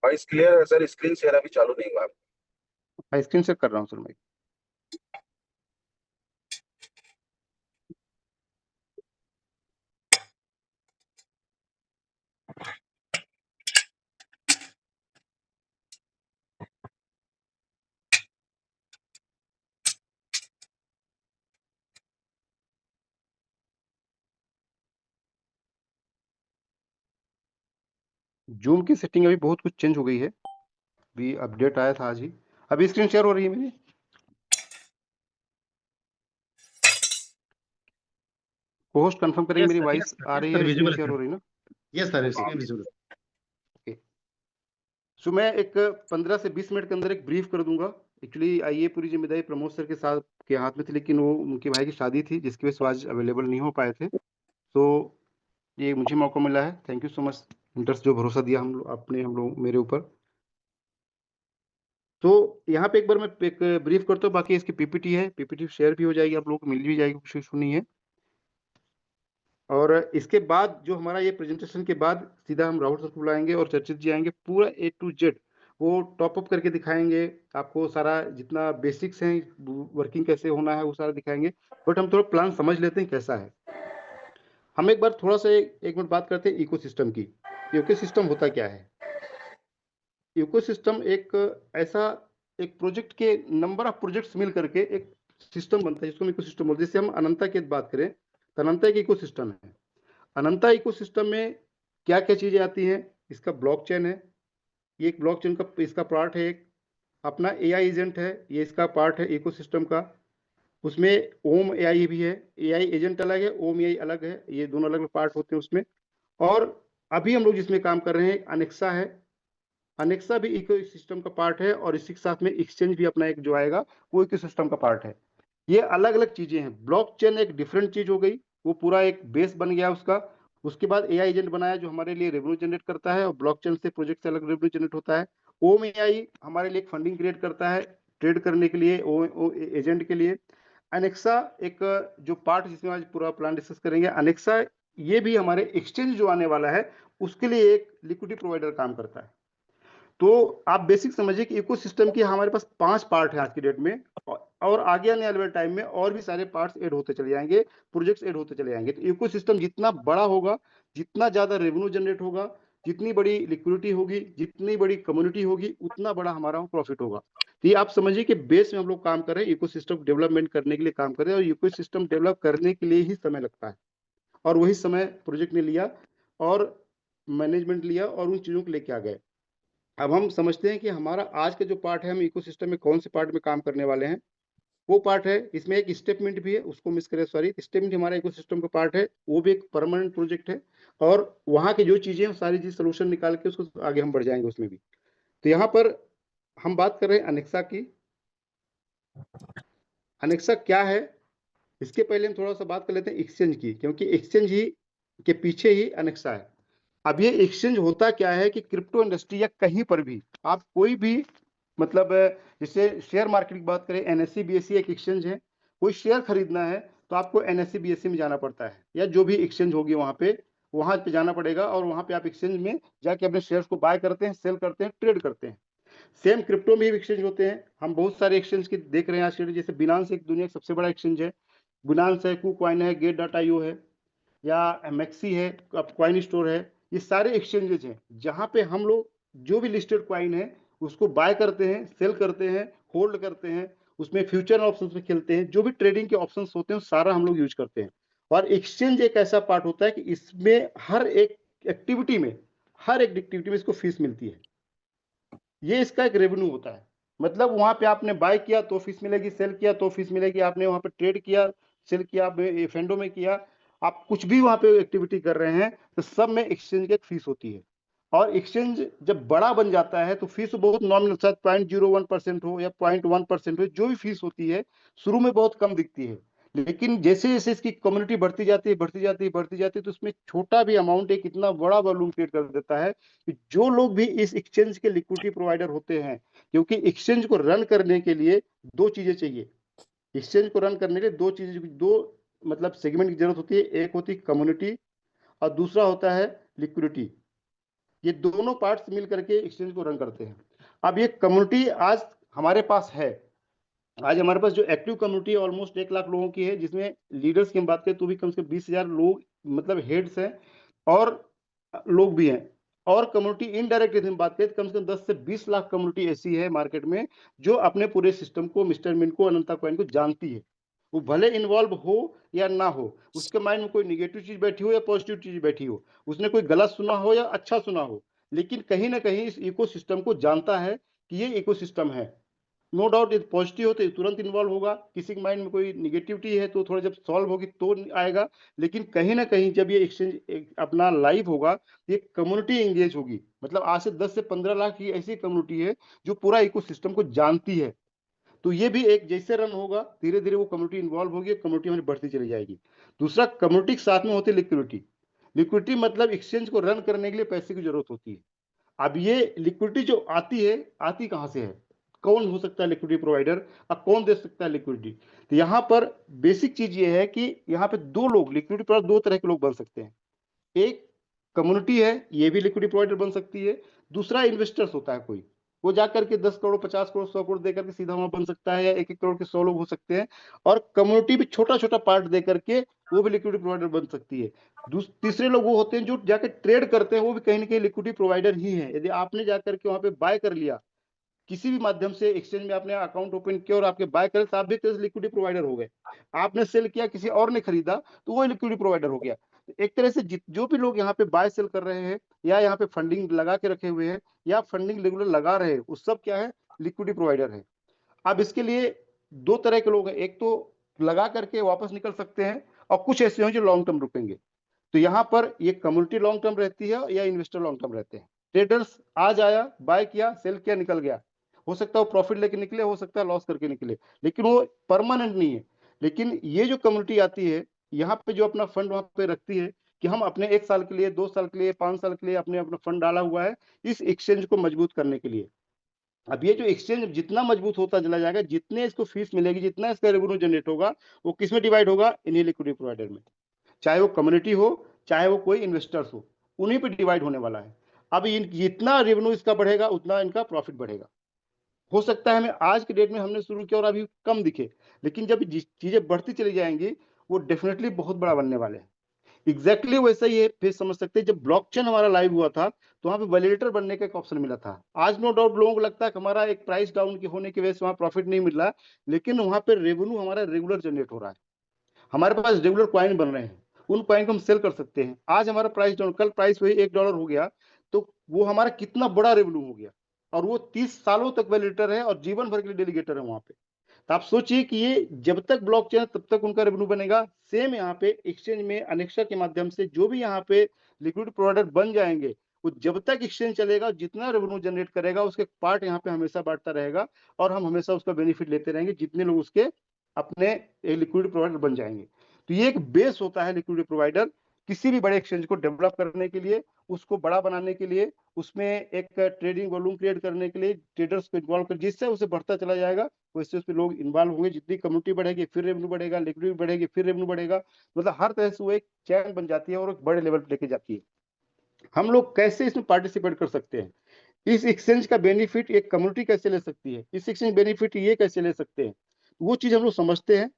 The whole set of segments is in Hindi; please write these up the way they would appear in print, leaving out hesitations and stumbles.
वॉइस क्लियर है सर, स्क्रीन शेयर अभी चालू नहीं हुआ। मैं स्क्रीन शेयर कर रहा हूँ सर मैं। जूम की सेटिंग अभी बहुत कुछ चेंज हो गई है, अभी अपडेट आया था आज ही। अभी स्क्रीन शेयर हो रही है मेरी? होस्ट कंफर्म करेंगे मेरी वॉइस आ रही है, स्क्रीन शेयर हो रही है ना? यस सर, ओके इसमें विजुअल। ओके। सो मैं एक 15 से 20 मिनट के अंदर एक ब्रीफ कर दूंगा। एक्चुअली ये पूरी जिम्मेदारी प्रमोद सर के साथ के हाथ में थी, लेकिन वो उनके भाई की शादी थी जिसकी वजह से आज अवेलेबल नहीं हो पाए थे। तो ये मुझे मौका मिला है। Thank you so much interest, जो भरोसा दिया हम लोग मेरे ऊपर। तो यहाँ पे एक बार मैं एक ब्रीफ करता हूँ, बाकी इसकी पीपीटी है, पीपीटी शेयर भी हो जाएगी, आप लोगों को मिल भी जाएगी, कुछ इशू नहीं है। और इसके बाद जो हमारा ये प्रेजेंटेशन के बाद सीधा हम राहुल सर को बुलाएंगे और चर्चित जी आएंगे, पूरा A to Z वो टॉप अप करके दिखाएंगे आपको, सारा जितना बेसिक्स हैं वर्किंग कैसे होना है वो सारा दिखाएंगे। बट हम थोड़ा प्लान समझ लेते हैं कैसा है। हम एक बार थोड़ा सा एक मिनट बात करते हैं इकोसिस्टम की। इकोसिस्टम होता क्या है? इकोसिस्टम एक ऐसा एक प्रोजेक्ट के नंबर ऑफ प्रोजेक्ट्स मिल करके एक सिस्टम बनता है जिसको हम इकोसिस्टम बोलते हैं। जैसे हम अनंता की बात करें तो अनंता एक इकोसिस्टम है। अनंता इकोसिस्टम में क्या क्या चीजें आती हैं? इसका ब्लॉकचेन है, ये एक ब्लॉकचेन का इसका पार्ट है। एक अपना एआई एजेंट है, ये इसका पार्ट है इकोसिस्टम का। उसमें ओम एआई भी है, एआई एजेंट अलग है, ओम एआई अलग है, ये दोनों अलग अलग पार्ट होते हैं उसमें। और अभी हम लोग जिसमें काम कर रहे हैं अनेक्सा है, अनेक्सा भी इकोसिस्टम का पार्ट है। और इसी के साथ में एक्सचेंज भी अपना एक जो आएगा वो इकोसिस्टम का पार्ट है। ये अलग अलग चीजें हैं। ब्लॉकचेन एक डिफरेंट चीज हो गई, वो पूरा एक बेस बन गया उसका। उसके बाद एआई एजेंट बनाया जो हमारे लिए रेवेन्यू जनरेट करता है, और ब्लॉकचेन से प्रोजेक्ट से अलग रेवेन्यू जनरेट होता है। ओम एआई हमारे लिए एक फंडिंग क्रिएट करता है ट्रेड करने के लिए, ओ एजेंट के लिए। अनेक्सा एक जो पार्ट जिसमें आज पूरा प्लान डिस्कस करेंगे, अनेक्सा ये भी हमारे एक्सचेंज जो आने वाला है उसके लिए एक लिक्विडिटी प्रोवाइडर काम करता है। तो आप बेसिक समझिए कि इकोसिस्टम की हमारे पास 5 पार्ट है आज की डेट में, और आगे आने वाले टाइम में और भी सारे पार्ट्स ऐड होते चले जाएंगे, प्रोजेक्ट्स ऐड होते चले जाएंगे। तो इकोसिस्टम जितना बड़ा होगा, जितना ज्यादा रेवेन्यू जनरेट होगा, जितनी बड़ी लिक्विडिटी होगी, जितनी बड़ी कम्युनिटी होगी, उतना बड़ा हमारा प्रॉफिट होगा। तो ये आप समझिए कि बेस में हम लोग काम कर रहे हैं, इकोसिस्टम डेवलपमेंट करने के लिए काम कर रहे हैं, और इकोसिस्टम डेवलप करने के लिए ही समय लगता है। और वही समय प्रोजेक्ट ने लिया और मैनेजमेंट लिया और उन चीजों को लेके आ गए। अब हम समझते हैं कि हमारा आज का जो पार्ट है, हम इकोसिस्टम में कौन से पार्ट में काम करने वाले हैं। वो पार्ट है, इसमें एक स्टेटमेंट भी है, उसको मिस करें, सॉरी। स्टेटमेंट हमारा इकोसिस्टम का पार्ट है, वो भी एक परमानेंट प्रोजेक्ट है। और वहां की जो चीजें हैं सारी चीज सोल्यूशन निकाल के उसको आगे हम बढ़ जाएंगे उसमें भी। तो यहाँ पर हम बात कर रहे हैं अनेक्सा की। अनेक्सा क्या है, इसके पहले हम थोड़ा सा बात कर लेते हैं एक्सचेंज की, क्योंकि एक्सचेंज ही के पीछे ही अनेक्सा है। अब ये एक्सचेंज होता क्या है कि क्रिप्टो इंडस्ट्री या कहीं पर भी आप कोई भी मतलब जैसे शेयर मार्केट की बात करें, एनएससी बीएससी एक एक्सचेंज है। कोई शेयर खरीदना है तो आपको एनएससी बीएससी में जाना पड़ता है, या जो भी एक्सचेंज होगी वहां पे जाना पड़ेगा, और वहां पे आप एक्सचेंज में जाके अपने शेयर्स को बाय करते हैं, सेल करते हैं, ट्रेड करते हैं। सेम क्रिप्टो में भी एक्सचेंज होते हैं। हम बहुत सारे एक्सचेंज की देख रहे हैं आज के डेट, जैसे बिनांस एक दुनिया का सबसे बड़ा एक्सचेंज है। बिनांस है, कुकॉइन है, गेट डाटा ईओ है, या मैक्सी है, कॉइन स्टोर है। ये सारे एक्सचेंजेस हैं जहां पे हम लोग जो भी लिस्टेड कॉइन है उसको बाय करते हैं, सेल करते हैं, होल्ड करते हैं, उसमें फ्यूचर ऑप्शंस में खेलते हैं, जो भी ट्रेडिंग के ऑप्शंस होते हैं सारा हम लोग यूज करते हैं। और एक्सचेंज एक ऐसा पार्ट होता है कि इसमें हर एक एक्टिविटी में इसको फीस मिलती है। ये इसका एक रेवेन्यू होता है। मतलब वहां पे आपने बाय किया तो फीस मिलेगी, सेल किया तो फीस मिलेगी, आपने वहां पे ट्रेड किया, सेल किया, फेंडो में किया, आप कुछ भी वहां पे एक्टिविटी कर रहे हैं तो सब में एक्सचेंज की एक फीस होती है। और एक्सचेंज जब बड़ा बन जाता है तो फीस बहुत नॉमिनल, शायद 0.01% हो या 0.1% हो, जो भी फीस होती है शुरू में बहुत कम दिखती है। लेकिन जैसे जैसे इसकी कम्युनिटी बढ़ती जाती है, तो उसमें छोटा भी अमाउंट एक इतना बड़ा वॉल्यूम क्रिएट कर देता है कि जो लोग भी इस एक्सचेंज के लिक्विडिटी प्रोवाइडर होते हैं, क्योंकि एक्सचेंज को रन करने के लिए दो चीजें चाहिए। एक्सचेंज को रन करने के लिए दो मतलब सेगमेंट की जरूरत होती है। एक होती है कम्युनिटी और दूसरा होता है लिक्विडिटी। ये दोनों पार्ट्स मिल करके एक्सचेंज को रन करते हैं। अब ये कम्युनिटी आज हमारे पास है, आज हमारे पास जो एक्टिव कम्युनिटी ऑलमोस्ट 1 लाख लोगों की है, जिसमें लीडर्स की हम बात करें तो भी कम से कम 20,000 लोग मतलब हेड्स हैं और लोग भी हैं। और कम्युनिटी इनडायरेक्ट यदि हम बात करें तो कम से कम 10 से 20 लाख कम्युनिटी ऐसी है मार्केट में जो अपने पूरे सिस्टम को, मिस्टर मिन को, अनंता कॉइन को जानती है। वो भले इन्वॉल्व हो या ना हो, उसके माइंड में कोई निगेटिव चीज बैठी हो या पॉजिटिव चीज बैठी हो, उसने कोई गलत सुना हो या अच्छा सुना हो, लेकिन कहीं ना कहीं इस इकोसिस्टम को जानता है कि ये इकोसिस्टम है। नो डाउट यदि पॉजिटिव हो तो तुरंत इन्वॉल्व होगा, किसी के माइंड में कोई निगेटिविटी है तो थोड़ा जब सॉल्व होगी तो आएगा, लेकिन कहीं ना कहीं जब ये एक्सचेंज अपना लाइव होगा, ये कम्युनिटी एंगेज होगी। मतलब आज से 10 से 15 लाख की ऐसी कम्युनिटी है जो पूरा इकोसिस्टम को जानती है। तो ये भी एक जैसे रन होगा, धीरे धीरे वो कम्युनिटी इन्वॉल्व होगी, कम्युनिटी हमारी बढ़ती चली जाएगी। दूसरा, कम्युनिटी के साथ में होती है लिक्विडिटी। लिक्विडिटी मतलब एक्सचेंज को रन करने के लिए पैसे की जरूरत होती है। अब ये लिक्विडिटी जो आती है, आती कहाँ से है, कौन हो सकता है लिक्विडिटी प्रोवाइडर और कौन दे सकता है लिक्विडिटी? तो यहाँ पर बेसिक चीज ये है कि यहाँ पे दो लोग लिक्विडिटी प्रोवाइडर, दो तरह के लोग बन सकते हैं। एक कम्युनिटी है, ये भी लिक्विडिटी प्रोवाइडर बन सकती है। दूसरा इन्वेस्टर्स होता है कोई, वो जाकर के 10 करोड़ 50 करोड़ 100 करोड़ देकर के सीधा वहां बन सकता है, या 1-1 करोड़ के 100 लोग हो सकते हैं। और कम्युनिटी भी छोटा छोटा पार्ट देकर के वो भी लिक्विडिटी प्रोवाइडर बन सकती है। तीसरे लोग वो होते हैं जो जाकर ट्रेड करते हैं, वो भी कहीं ना कहीं लिक्विडिटी प्रोवाइडर ही है। यदि आपने जाकर के वहां पे बाय कर लिया, किसी भी माध्यम से एक्सचेंज में आपने अकाउंट ओपन किया और आपके बाय करे, तो आप भी लिक्विडिटी प्रोवाइडर हो गए। आपने सेल किया, किसी और ने खरीदा, तो वो लिक्विडिटी प्रोवाइडर हो गया। एक तरह से जो भी लोग यहाँ पे बाय सेल कर रहे हैं या यहाँ पे फंडिंग लगा के रखे हुए हैं या फंडिंग रेगुलर लगा रहे हैं, उस सब क्या है, लिक्विडिटी प्रोवाइडर है। अब इसके लिए दो तरह के लोग हैं, एक तो लगा करके वापस निकल सकते हैं और कुछ ऐसे हैं जो लॉन्ग टर्म रुकेंगे। तो यहाँ पर ये कम्युनिटी लॉन्ग टर्म रहती है या इन्वेस्टर लॉन्ग टर्म रहते हैं। ट्रेडर्स आज आया, बाय किया, सेल किया, निकल गया, हो सकता है वो प्रॉफिट लेके निकले, हो सकता है लॉस करके निकले, लेकिन वो परमानेंट नहीं है। लेकिन ये जो कम्युनिटी आती है, यहाँ पे जो अपना फंड वहां पे रखती है कि हम अपने 1 साल के लिए, 2 साल के लिए, 5 साल के लिए अपने अपना फंड डाला हुआ है इस एक्सचेंज को मजबूत करने के लिए। अब ये जो एक्सचेंज जितना मजबूत होता चला जाएगा, जितने इसको फीस मिलेगी, जितना इसका रेवेन्यू जनरेट होगा, वो किसमें डिवाइड होगा, इन्हीं लिक्विडिटी प्रोवाइडर में। चाहे वो कम्युनिटी हो, चाहे वो कोई इन्वेस्टर्स हो, उन्हीं पे डिवाइड होने वाला है। अब जितना रेवेन्यू इसका बढ़ेगा, उतना इनका प्रॉफिट बढ़ेगा। हो सकता है हमें आज के डेट में हमने शुरू किया और अभी कम दिखे, लेकिन जब चीजें बढ़ती चली जाएंगी, वो डेफिनेटली बहुत बड़ा बनने वाले हैं। एग्जैक्टली वैसा ही है, फिर समझ सकते हैं जब ब्लॉकचेन हमारा लाइव हुआ था तो वहां पे वैलिडेटर बनने का एक ऑप्शन मिला था। आज नो डाउट लोगों को लगता है कि हमारा एक प्राइस डाउन की होने की वजह से वहां प्रॉफिट नहीं मिल रहा है, लेकिन वहां पे रेवेन्यू हमारा रेगुलर जनरेट हो रहा है। हमारे पास रेगुलर कॉइन बन रहे हैं, उन कॉइन को हम सेल कर सकते हैं। आज हमारा प्राइस डाउन, कल प्राइस वही $1 हो गया, तो वो हमारा कितना बड़ा रेवेन्यू हो गया। और वो 30 सालों तक वैलिडेटर है और जीवन भर के लिए डेलीगेटर है वहां पे। तो आप सोचिए कि ये जब तक ब्लॉकचेन है तब तक उनका रेवेन्यू बनेगा। सेम यहाँ पे एक्सचेंज में अनेक्सा के माध्यम से जो भी यहाँ पे लिक्विड प्रोवाइडर बन जाएंगे, वो जब तक एक्सचेंज चलेगा, जितना रेवेन्यू जनरेट करेगा उसके पार्ट यहाँ पे हमेशा बांटता रहेगा और हम हमेशा उसका बेनिफिट लेते रहेंगे, जितने लोग उसके अपने लिक्विड प्रोवाइडर बन जाएंगे। तो ये एक बेस होता है लिक्विड प्रोवाइडर किसी भी बड़े एक्सचेंज को डेवलप करने के लिए, उसको बड़ा बनाने के लिए, उसमें एक ट्रेडिंग वॉल्यूम क्रिएट करने के लिए, ट्रेडर्स को इन्वॉल्व कर, जिससे उसे बढ़ता चला जाएगा, वैसे उस पर लोग इन्वॉल्व होंगे। जितनी कम्युनिटी बढ़ेगी फिर रेवेन्यू बढ़ेगा, लिक्विडिटी बढ़ेगी फिर रेवेन्यू बढ़ेगा। मतलब हर तरह से वो एक चैन बन जाती है और एक बड़े लेवल पर लेके जाती है। हम लोग कैसे इसमें पार्टिसिपेट कर सकते हैं, इस एक्सचेंज का बेनिफिट एक कम्युनिटी कैसे ले सकती है, इस एक्सचेंज बेनिफिट ये कैसे ले सकते हैं, वो चीज हम लोग समझते हैं।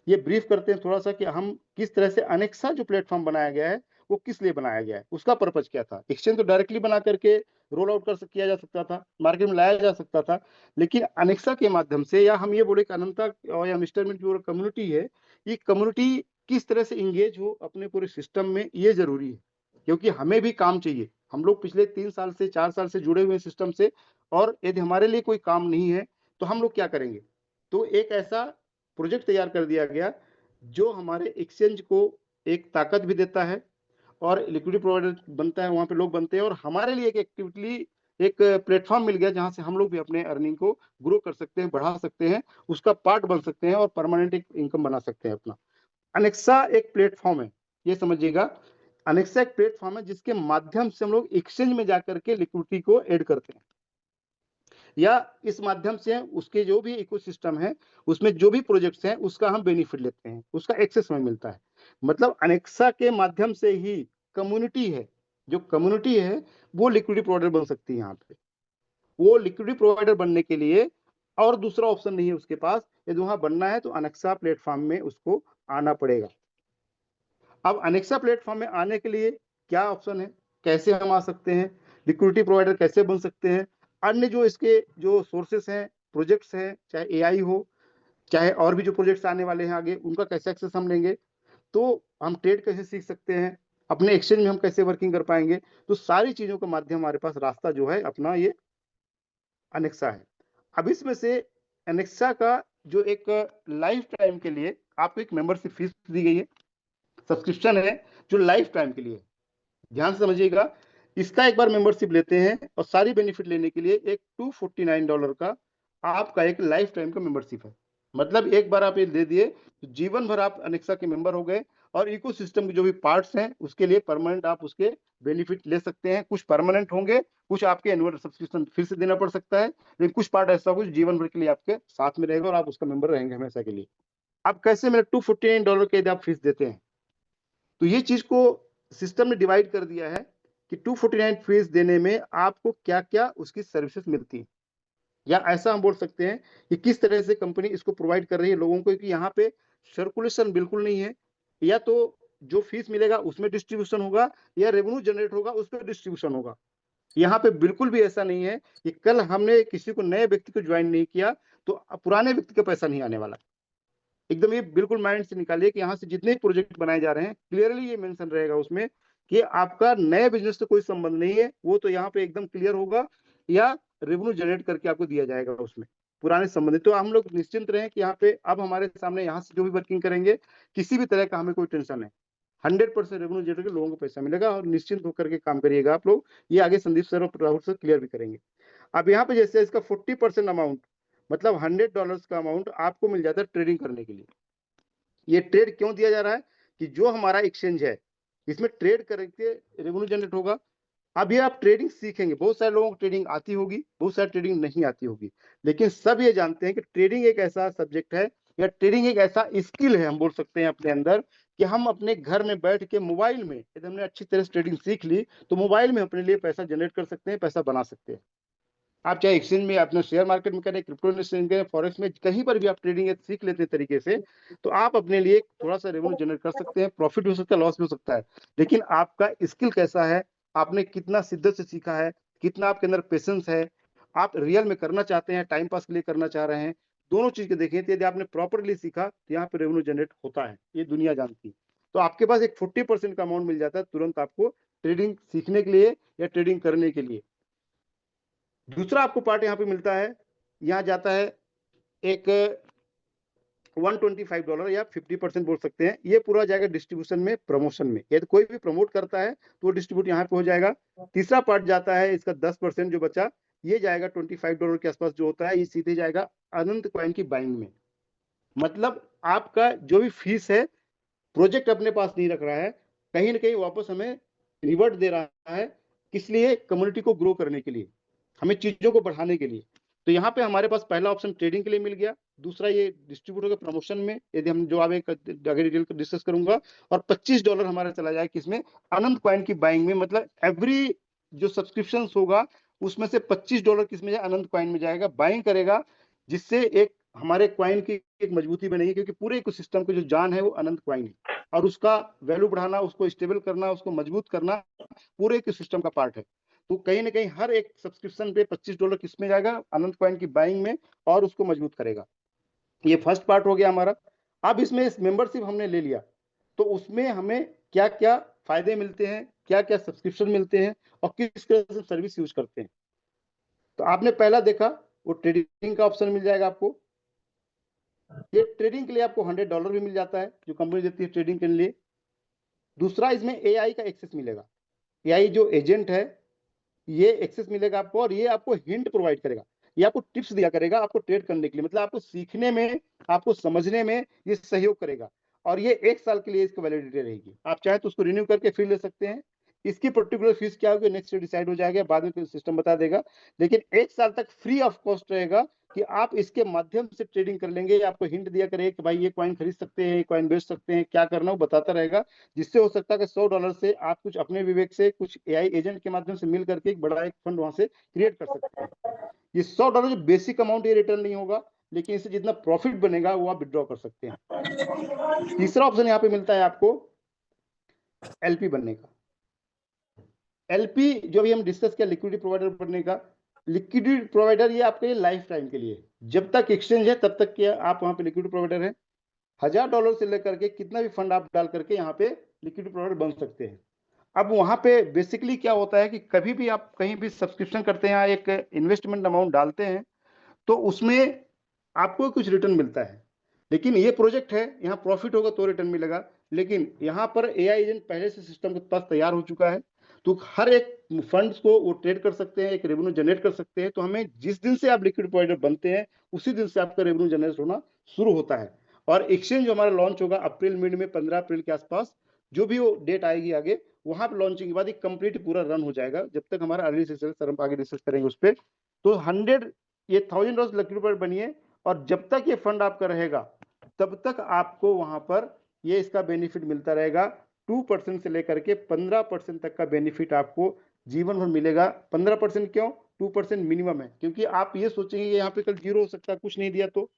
ये ब्रीफ करते हैं थोड़ा सा कि हम किस तरह से अनेक्सा जो प्लेटफॉर्म बनाया गया है वो किस लिए बनाया गया है, उसका पर्पज क्या था। एक्सचेंज तो डायरेक्टली बना करके रोल आउट किया जा सकता था, मार्केट में लाया जा सकता था, लेकिन अनेक्सा के माध्यम से, या हम ये बोले कि अनंता और या मिस्टर मिंट जो कम्युनिटी है, ये कम्युनिटी किस तरह से इंगेज हो अपने पूरे सिस्टम में, ये जरूरी है। क्योंकि हमें भी काम चाहिए, हम लोग पिछले 3 साल से 4 साल से जुड़े हुए सिस्टम से, और यदि हमारे लिए कोई काम नहीं है तो हम लोग क्या करेंगे। तो एक ऐसा प्रोजेक्ट तैयार कर दिया गया जो हमारे एक्सचेंज को एक ताकत भी देता है और लिक्विडिटी प्रोवाइडर बनता है, वहां पे लोग बनते हैं, और हमारे लिए एक एक्टिविटी, एक प्लेटफॉर्म मिल गया जहां से हम लोग भी अपने अर्निंग को ग्रो कर सकते हैं, बढ़ा सकते हैं, उसका पार्ट बन सकते हैं और परमानेंट एक इनकम बना सकते हैं अपना। अनेक्सा एक प्लेटफॉर्म है, ये समझिएगा। अनेक्सा एक प्लेटफॉर्म है जिसके माध्यम से हम लोग एक्सचेंज में जाकर के लिक्विडिटी को ऐड करते हैं, या इस माध्यम से उसके जो भी इकोसिस्टम है, उसमें जो भी प्रोजेक्ट्स हैं, उसका हम बेनिफिट लेते हैं, उसका एक्सेस हमें मिलता है। मतलब अनेक्सा के माध्यम से ही कम्युनिटी है, जो कम्युनिटी है वो लिक्विडिटी प्रोवाइडर बन सकती है यहाँ पे। वो लिक्विडिटी प्रोवाइडर बनने के लिए और दूसरा ऑप्शन नहीं है उसके पास, यदि वहां बनना है तो अनेक्सा प्लेटफॉर्म में उसको आना पड़ेगा। अब अनेक्सा प्लेटफॉर्म में आने के लिए क्या ऑप्शन है, कैसे हम आ सकते हैं, लिक्विडिटी प्रोवाइडर कैसे बन सकते हैं, अन्य जो इसके जो सोर्सेस हैं, प्रोजेक्ट्स हैं, चाहे एआई हो, चाहे और भी जो प्रोजेक्ट्स आने वाले हैं आगे, उनका कैसे एक्सेस हम लेंगे, तो हम ट्रेड कैसे सीख सकते हैं, अपने एक्सचेंज में हम कैसे वर्किंग कर पाएंगे, तो सारी चीजों का माध्यम हमारे पास रास्ता जो है अपना ये अनेक्सा है। अब इसमें से अनेक्सा का जो एक लाइफ टाइम के लिए आपको एक मेंबरशिप फीस दी गई है, सब्सक्रिप्शन है जो लाइफ टाइम के लिए। ध्यान से समझिएगा, इसका एक बार मेंबरशिप लेते हैं और सारी बेनिफिट लेने के लिए एक $249 का आपका एक लाइफ टाइम का मेंबरशिप है। मतलब एक बार आप ये दे दिए तो जीवन भर आप अनेक्सा के मेंबर हो गए, और इकोसिस्टम के जो भी पार्ट्स हैं उसके लिए परमानेंट आप उसके बेनिफिट ले सकते हैं। कुछ परमानेंट होंगे, कुछ आपके एनुअल सब्सक्रिप्शन फिर से देना पड़ सकता है, लेकिन कुछ पार्ट ऐसा कुछ जीवन भर के लिए आपके साथ में रहेगा और आप उसका मेंबर रहेंगे हमेशा के लिए। अब कैसे मेरे $249 के यदि आप फीस देते हैं, तो ये चीज को सिस्टम ने डिवाइड कर दिया है कि 249 फीस देने में आपको क्या क्या उसकी सर्विसेज मिलती है, या ऐसा हम बोल सकते हैं कि किस तरह से कंपनी इसको प्रोवाइड कर रही है लोगों को, कि यहाँ पे सर्कुलेशन बिल्कुल नहीं है, या तो जो फीस मिलेगा उसमें डिस्ट्रीब्यूशन होगा, या रेवेन्यू जनरेट होगा उस पर डिस्ट्रीब्यूशन होगा। यहाँ पे बिल्कुल भी ऐसा नहीं है कि कल हमने किसी को नए व्यक्ति को ज्वाइन नहीं किया तो पुराने व्यक्ति का पैसा नहीं आने वाला। एकदम ये बिल्कुल माइंड से निकालिए कि यहाँ से जितने प्रोजेक्ट बनाए जा रहे हैं क्लियरली ये मेंशन रहेगा उसमें कि आपका नए बिजनेस से कोई संबंध नहीं है, वो तो यहाँ पे एकदम क्लियर होगा, या रेवेन्यू जनरेट करके आपको दिया जाएगा उसमें पुराने संबंधित। तो हम लोग निश्चिंत रहें कि यहाँ पे अब हमारे सामने यहाँ से जो भी वर्किंग करेंगे किसी भी तरह का हमें कोई टेंशन है, 100% रेवेन्यू जनरेट करके लोगों को पैसा मिलेगा, और निश्चिंत होकर के काम करिएगा आप लोग। ये आगे संदीप सर और राहुल सर क्लियर भी करेंगे। अब यहाँ पे जैसे इसका 40% अमाउंट, मतलब $100 का अमाउंट आपको मिल जाता है ट्रेडिंग करने के लिए। ये ट्रेड क्यों दिया जा रहा है कि जो हमारा एक्सचेंज है इसमें ट्रेड करके रेवेन्यू जनरेट होगा। अब ये आप ट्रेडिंग सीखेंगे, बहुत सारे लोगों को ट्रेडिंग आती होगी, बहुत सारे ट्रेडिंग नहीं आती होगी, लेकिन सब ये जानते हैं कि ट्रेडिंग एक ऐसा सब्जेक्ट है, या ट्रेडिंग एक ऐसा स्किल है हम बोल सकते हैं अपने अंदर, कि हम अपने घर में बैठ के मोबाइल में यदि हमने अच्छी तरह से ट्रेडिंग सीख ली तो मोबाइल में अपने लिए पैसा जनरेट कर सकते हैं, पैसा बना सकते हैं। आप चाहे एक्सचेंज में, अपने शेयर मार्केट में करें, क्रिप्टो एक्सचेंज करें, फॉरेक्स में, कहीं पर भी आप ट्रेडिंग सीख लेते हैं तरीके से, तो आप अपने लिए थोड़ा सा रेवेन्यू जनरेट कर सकते हैं। प्रॉफिट हो सकता है, लॉस भी हो सकता है, लेकिन आपका स्किल कैसा है, आपने कितना शिद्दत से सीखा है, कितना आपके अंदर पेशेंस है, आप रियल में करना चाहते हैं, टाइम पास के लिए करना चाह रहे हैं, दोनों चीज के देखें तो यदि आपने प्रॉपरली सीखा तो यहाँ पे रेवेन्यू जनरेट होता है, ये दुनिया जानती है। तो आपके पास एक 40% का अमाउंट मिल जाता है तुरंत आपको ट्रेडिंग सीखने के लिए या ट्रेडिंग करने के लिए। दूसरा आपको पार्ट यहाँ पे मिलता है, यहाँ जाता है एक $125 या 50% बोल सकते हैं, ये पूरा जाएगा डिस्ट्रीब्यूशन में, प्रमोशन में, यदि कोई भी प्रमोट करता है तो वो डिस्ट्रीब्यूट यहाँ पे हो जाएगा। तीसरा पार्ट जाता है इसका 10% जो बचा, ये जाएगा $25 के आसपास जो होता है, ये सीधे जाएगा अनंत कॉइन की बाइंग में। मतलब आपका जो भी फीस है प्रोजेक्ट अपने पास नहीं रख रहा है, कहीं ना कहीं वापस हमें रिवर्ट दे रहा है, किस लिए, कम्युनिटी को ग्रो करने के लिए, हमें चीजों को बढ़ाने के लिए। तो यहाँ पे हमारे पास पहला ऑप्शन ट्रेडिंग के लिए मिल गया, दूसरा ये डिस्ट्रीब्यूटर के प्रमोशन में, यदि हम जो आगे डिटेल डिस्कस करूंगा, और $25 हमारा चला जाए किसमें, अनंत कॉइन की बाइंग में। मतलब एवरी जो सब्सक्रिप्शन होगा उसमें से $25 किसमें जाए, अनंत कॉइन में जाएगा, बाइंग करेगा, जिससे एक हमारे क्वाइन की एक मजबूती बनेगी, क्योंकि पूरे इकोसिस्टम की जो जान है वो अनंत क्वाइन है, और उसका वैल्यू बढ़ाना, उसको स्टेबल करना, उसको मजबूत करना पूरे इकोसिस्टम का पार्ट है। तो कहीं ना कहीं हर एक सब्सक्रिप्शन पे $25 किसमें जाएगा, अनंत क्वाइन की बाइंग में, और उसको मजबूत करेगा। ये फर्स्ट पार्ट हो गया हमारा। अब इसमें मेंबरशिप हमने ले लिया तो उसमें हमें क्या क्या फायदे मिलते हैं, क्या क्या सब्सक्रिप्शन मिलते हैं, और किस तरह से सर्विस यूज करते हैं। तो आपने पहला देखा वो ट्रेडिंग का ऑप्शन मिल जाएगा आपको, ये ट्रेडिंग के लिए आपको $100 भी मिल जाता है जो कंपनी देती है ट्रेडिंग के लिए। दूसरा इसमें एआई का एक्सेस मिलेगा, एआई जो एजेंट है ये एक्सेस मिलेगा आपको, और ये आपको हिंट प्रोवाइड करेगा, ये आपको टिप्स दिया करेगा आपको ट्रेड करने के लिए, मतलब आपको सीखने में, आपको समझने में ये सहयोग करेगा। और ये 1 साल के लिए इसकी वैलिडिटी रहेगी, आप चाहे तो उसको रिन्यू करके फिर ले सकते हैं। इसकी पर्टिकुलर फीस क्या होगी नेक्स्ट डिसाइड हो जाएगा, बाद में सिस्टम बता देगा, लेकिन 1 साल तक फ्री ऑफ कॉस्ट रहेगा। कि आप इसके माध्यम से ट्रेडिंग कर लेंगे, आपको हिंट दिया करेगा कि भाई ये कॉइन खरीद सकते हैं, ये कॉइन बेच सकते हैं, क्या करना वो बताता रहेगा, जिससे हो सकता है कि $100 से आप कुछ अपने विवेक से कुछ एआई एजेंट के माध्यम से मिल करके एक बड़ा एक फंड वहां से क्रिएट कर सकते हैं। ये $100 जो बेसिक अमाउंट ये रिटर्न नहीं होगा, लेकिन इससे जितना प्रॉफिट बनेगा वो आप विड्रॉ कर सकते हैं। तीसरा ऑप्शन यहाँ पे मिलता है आपको एलपी बनने का। एलपी जो भी हम डिस्कस किया लिक्विडिटी प्रोवाइडर बनने का, लिक्विडिटी प्रोवाइडर ये आपके लाइफ टाइम के लिए, जब तक एक्सचेंज है तब तक के आप वहां पे लिक्विडिटी प्रोवाइडर है। $1000 से लेकर के कितना भी फंड आप डाल करके यहाँ पे लिक्विडिटी प्रोवाइडर बन सकते हैं। अब वहां पे बेसिकली क्या होता है कि कभी भी आप कहीं भी सब्सक्रिप्शन करते हैं, एक इन्वेस्टमेंट अमाउंट डालते हैं, तो उसमें आपको कुछ रिटर्न मिलता है। लेकिन ये प्रोजेक्ट है, यहाँ प्रॉफिट होगा तो रिटर्न मिलेगा, लेकिन यहाँ पर एआई एजेंट पहले से सिस्टम के पास तैयार हो चुका है, तो हर एक फंड्स को वो ट्रेड कर सकते हैं, एक रेवेन्यू जनरेट कर सकते हैं। तो हमें जिस दिन से आप लिक्विड प्रोवाइडर बनते हैं उसी दिन से आपका रेवेन्यू जनरेट होना शुरू होता है। और एक्सचेंज जो हमारा लॉन्च होगा अप्रैल मिड में, 15 अप्रैल के आसपास, जो भी वो डेट आएगी आगे, वहां पर लॉन्चिंग के बाद एक कंप्लीट पूरा रन हो जाएगा। जब तक हमारा अर्ली सेशन सर हम आगे डिस्कस करेंगे उस पर। तो 100 ये $1000 लिक्विड प्रोवाइडर बनिए, और जब तक ये फंड आपका रहेगा तब तक आपको वहां पर ये इसका बेनिफिट मिलता रहेगा। 2% से लेकर के 15% तक का बेनिफिट आपको जीवन भर मिलेगा। 15% क्यों? 2% मिनिमम है, क्योंकि आप ये सोचेंगे यहाँ पे कल जीरो हो सकता है, कुछ नहीं दिया तो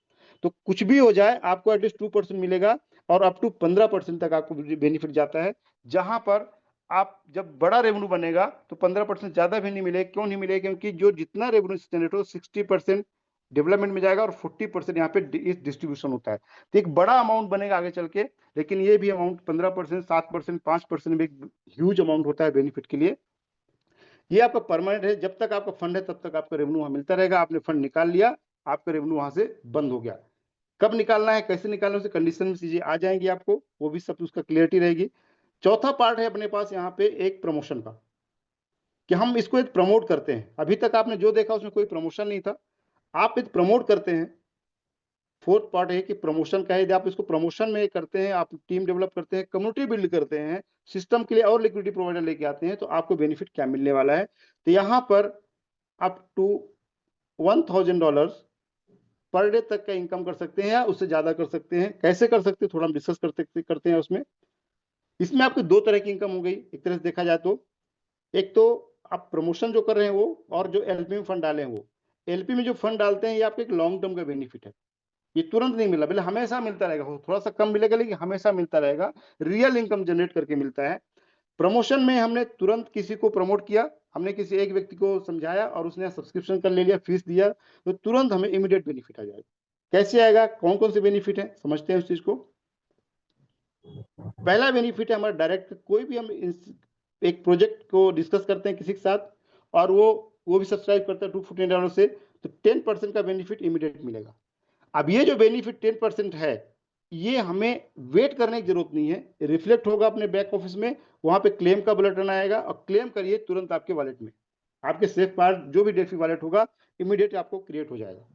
कुछ भी हो जाए आपको एटलीस्ट 2% मिलेगा, और अप टू 15% तक आपको बेनिफिट जाता है। जहां पर आप जब बड़ा रेवेन्यू बनेगा तो 15% ज्यादा भी नहीं मिलेगा। क्यों नहीं मिलेगा? क्योंकि जो जितना रेवेन्यू जनरेट हो 60% डेवलपमेंट में जाएगा और 40% यहाँ पे डिस्ट्रीब्यूशन होता है। तो एक बड़ा अमाउंट बनेगा आगे चल के, लेकिन ये भी अमाउंट 15%, 7%, 5% भी ह्यूज अमाउंट होता है बेनिफिट के लिए। ये आपका परमानेंट है, जब तक आपका फंड है तब तक आपका रेवेन्यू वहां मिलता रहेगा। आपने फंड निकाल लिया, आपका रेवेन्यू वहां से बंद हो गया। कब निकालना है, कैसे निकालना है, कंडीशन में चीजें आ जाएंगी आपको, वो भी सब उसका क्लियरिटी रहेगी। चौथा पार्ट है अपने पास यहाँ पे एक प्रमोशन का, कि हम इसको एक प्रमोट करते हैं। अभी तक आपने जो देखा उसमें कोई प्रमोशन नहीं था, आप एक प्रमोट करते हैं। फोर्थ पार्ट है कि प्रमोशन का है, यदि आप इसको प्रमोशन में करते हैं, आप टीम डेवलप करते हैं, कम्युनिटी बिल्ड करते हैं, सिस्टम के लिए और लिक्विडिटी प्रोवाइडर लेके आते हैं, तो आपको बेनिफिट क्या मिलने वाला है। तो यहाँ पर अप टू $1000 पर डे तक का इनकम कर सकते हैं, या उससे ज्यादा कर सकते हैं। कैसे कर सकते हैं थोड़ा हम डिस्कस करते हैं उसमें। इसमें आपकी दो तरह की इनकम हो गई, एक तरह से देखा जाए तो। एक तो आप प्रमोशन जो कर रहे हैं वो, और जो एलपी में फंड डाले हैं वो। एलपी में जो फंड डालते हैं ये आपके एक लॉन्ग टर्म का बेनिफिट है, ये तुरंत नहीं मिला, पहले हमेशा मिलता रहेगा, थोड़ा सा कम मिलेगा लेकिन हमेशा मिलता रहेगा, रियल इनकम जनरेट करके मिलता है। प्रमोशन में हमने तुरंत किसी को प्रमोट किया, हमने किसी एक व्यक्ति को समझाया और उसने सब्सक्रिप्शन कर ले लिया, फीस दिया, तो तुरंत हमें इमीडिएट बेनिफिट आ जाएगा। कैसे आएगा, कौन कौन से बेनिफिट है, समझते हैं उस चीज को। पहला बेनिफिट है हमारा डायरेक्ट, कोई भी हम एक प्रोजेक्ट को डिस्कस करते हैं किसी के साथ, और वो भी सब्सक्राइब करता है $249 से, तो 10% का बेनिफिट इमीडिएट मिलेगा। अब ये जो बेनिफिट 10% है, ये हमें वेट करने की जरूरत नहीं है, रिफ्लेक्ट होगा अपने बैक ऑफिस में, वहां पे क्लेम का बुलेटिन आएगा, और क्लेम करिए तुरंत आपके वॉलेट में, आपके सेफ पार्ट जो भी डेफी वॉलेट होगा इमीडिएट आपको क्रिएट हो जाएगा।